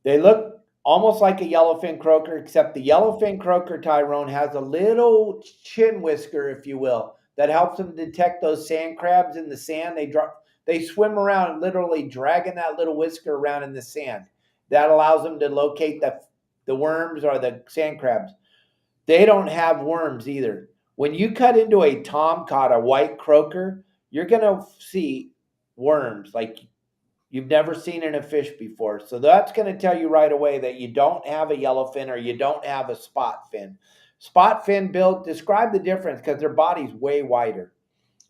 they look almost like a yellowfin croaker, except the yellowfin croaker, Tyrone, has a little chin whisker, if you will, that helps them detect those sand crabs in the sand. They swim around literally dragging that little whisker around in the sand. That allows them to locate the worms or the sand crabs. They don't have worms either. When you cut into a tomcod, a white croaker, you're going to see worms like you've never seen in a fish before. So that's going to tell you right away that you don't have a yellowfin or you don't have a spot fin. Spot fin, Bill, describe the difference, because their body's way wider.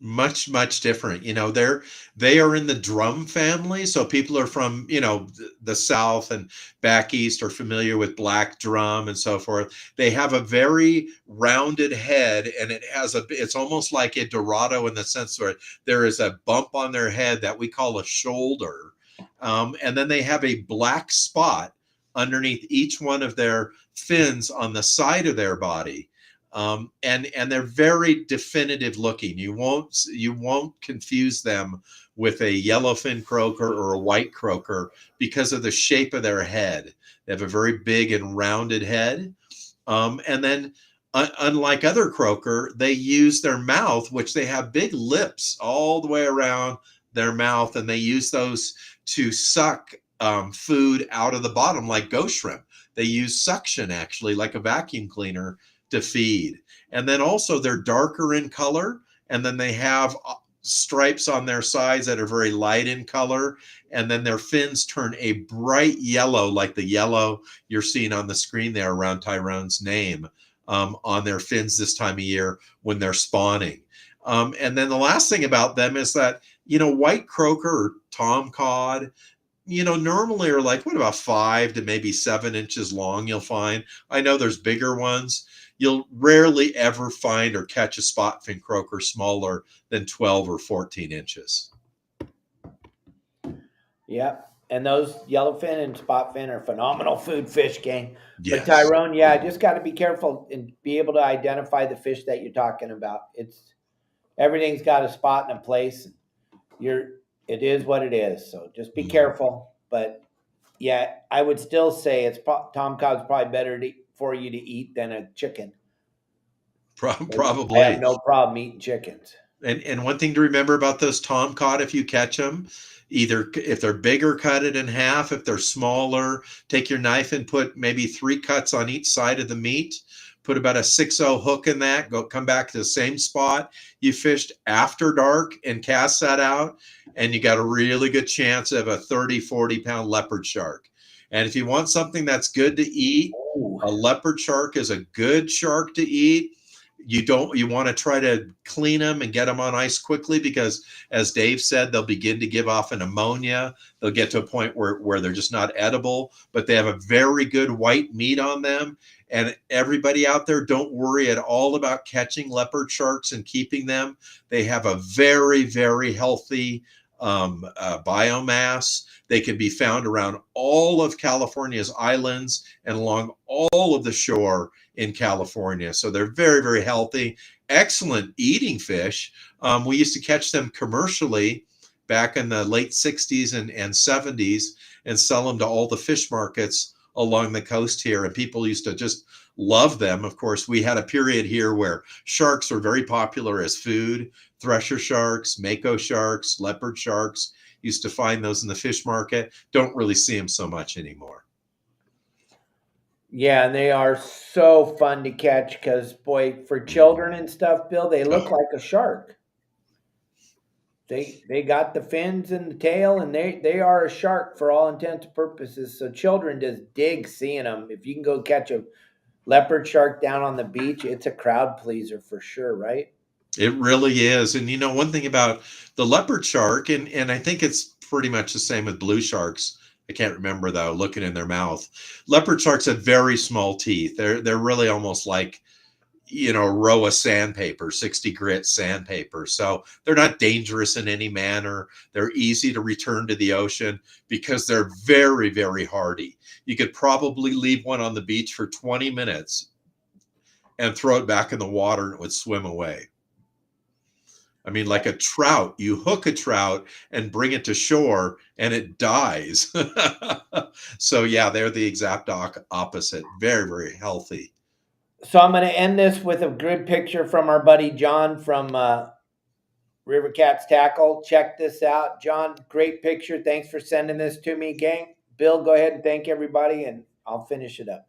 Much, much different. They are in the drum family. So people are from, the South and back East are familiar with black drum and so forth. They have a very rounded head, and it's almost like a Dorado in the sense where there is a bump on their head that we call a shoulder. And then they have a black spot underneath each one of their fins on the side of their body. And they're very definitive looking. You won't confuse them with a yellowfin croaker or a white croaker because of the shape of their head. They have a very big and rounded head. And then unlike other croaker, they use their mouth, which they have big lips all the way around their mouth. And they use those to suck food out of the bottom, like ghost shrimp. They use suction, actually, like a vacuum cleaner, to feed. And then also they're darker in color, and then they have stripes on their sides that are very light in color, and then their fins turn a bright yellow, like the yellow you're seeing on the screen there around Tyrone's name, on their fins this time of year when they're spawning. And then the last thing about them is that, white croaker or tomcod, normally are like, what about 5 to maybe 7 inches long, you'll find. I know there's bigger ones. You'll rarely ever find or catch a spotfin croaker smaller than 12 or 14 inches. Yep. And those yellowfin and spotfin are phenomenal food fish, gang. Yes. But Tyrone, yeah, just got to be careful and be able to identify the fish that you're talking about. Everything's got a spot and a place. It is what it is. So just be careful. But yeah, I would still say tomcod's probably better for you to eat than a chicken. Probably. I have no problem eating chickens. And one thing to remember about those tomcod, if you catch them, either if they're bigger, cut it in half. If they're smaller, take your knife and put maybe 3 cuts on each side of the meat. Put about a 6-0 hook in that. Come back to the same spot you fished after dark and cast that out. And you got a really good chance of a 30, 40-pound leopard shark. And if you want something that's good to eat, a leopard shark is a good shark to eat. You want to try to clean them and get them on ice quickly, because as Dave said, they'll begin to give off an ammonia. They'll get to a point where they're just not edible, but they have a very good white meat on them. And everybody out there, don't worry at all about catching leopard sharks and keeping them. They have a very, very healthy biomass. They can be found around all of California's islands and along all of the shore in California. So they're very, very healthy, excellent eating fish. We used to catch them commercially back in the late 60s and 70s and sell them to all the fish markets along the coast here. And people used to just love them. Of course, we had a period here where sharks were very popular as food. Thresher sharks, mako sharks, leopard sharks. Used to find those in the fish market. Don't really see them so much anymore. Yeah, and they are so fun to catch because, boy, for children and stuff, Bill, they look like a shark. They got the fins and the tail, and they are a shark for all intents and purposes. So children just dig seeing them. If you can go catch a leopard shark down on the beach, it's a crowd pleaser for sure, right? It really is. And one thing about the leopard shark, and I think it's pretty much the same with blue sharks. I can't remember though, looking in their mouth. Leopard sharks have very small teeth. They're really almost like, a row of sandpaper, 60 grit sandpaper. So they're not dangerous in any manner. They're easy to return to the ocean because they're very, very hardy. You could probably leave one on the beach for 20 minutes and throw it back in the water and it would swim away. I mean, like a trout, you hook a trout and bring it to shore and it dies. So yeah, they're the exact opposite. Very, very healthy. So I'm going to end this with a good picture from our buddy John from River Cats Tackle. Check this out. John, great picture. Thanks for sending this to me, gang. Bill, go ahead and thank everybody, and I'll finish it up.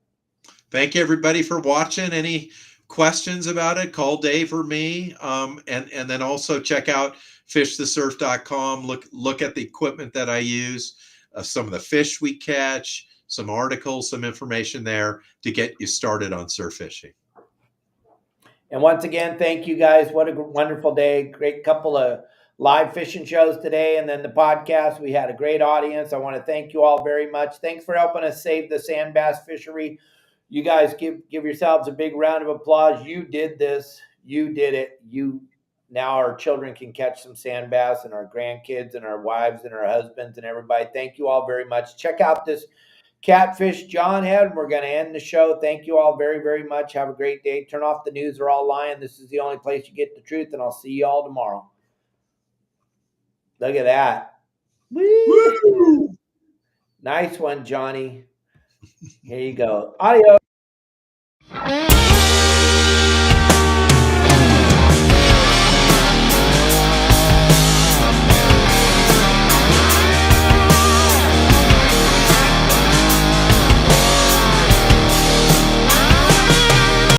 Thank you, everybody, for watching. Any questions about it, call Dave or me. And then also check out fishthesurf.com. Look at the equipment that I use, some of the fish we catch, some articles, some information there to get you started on surf fishing. And once again, thank you guys. What a wonderful day. Great couple of live fishing shows today. And then the podcast, we had a great audience. I want to thank you all very much. Thanks for helping us save the sand bass fishery. You guys give yourselves a big round of applause. You did this. You did it. Now our children can catch some sand bass, and our grandkids and our wives and our husbands and everybody. Thank you all very much. Check out this catfish John had. We're going to end the show. Thank you all very, very much. Have a great day. Turn off the news. They're all lying. This is the only place you get the truth, and I'll see you all tomorrow. Look at that. Woo! Nice one, Johnny. Here you go. Adios.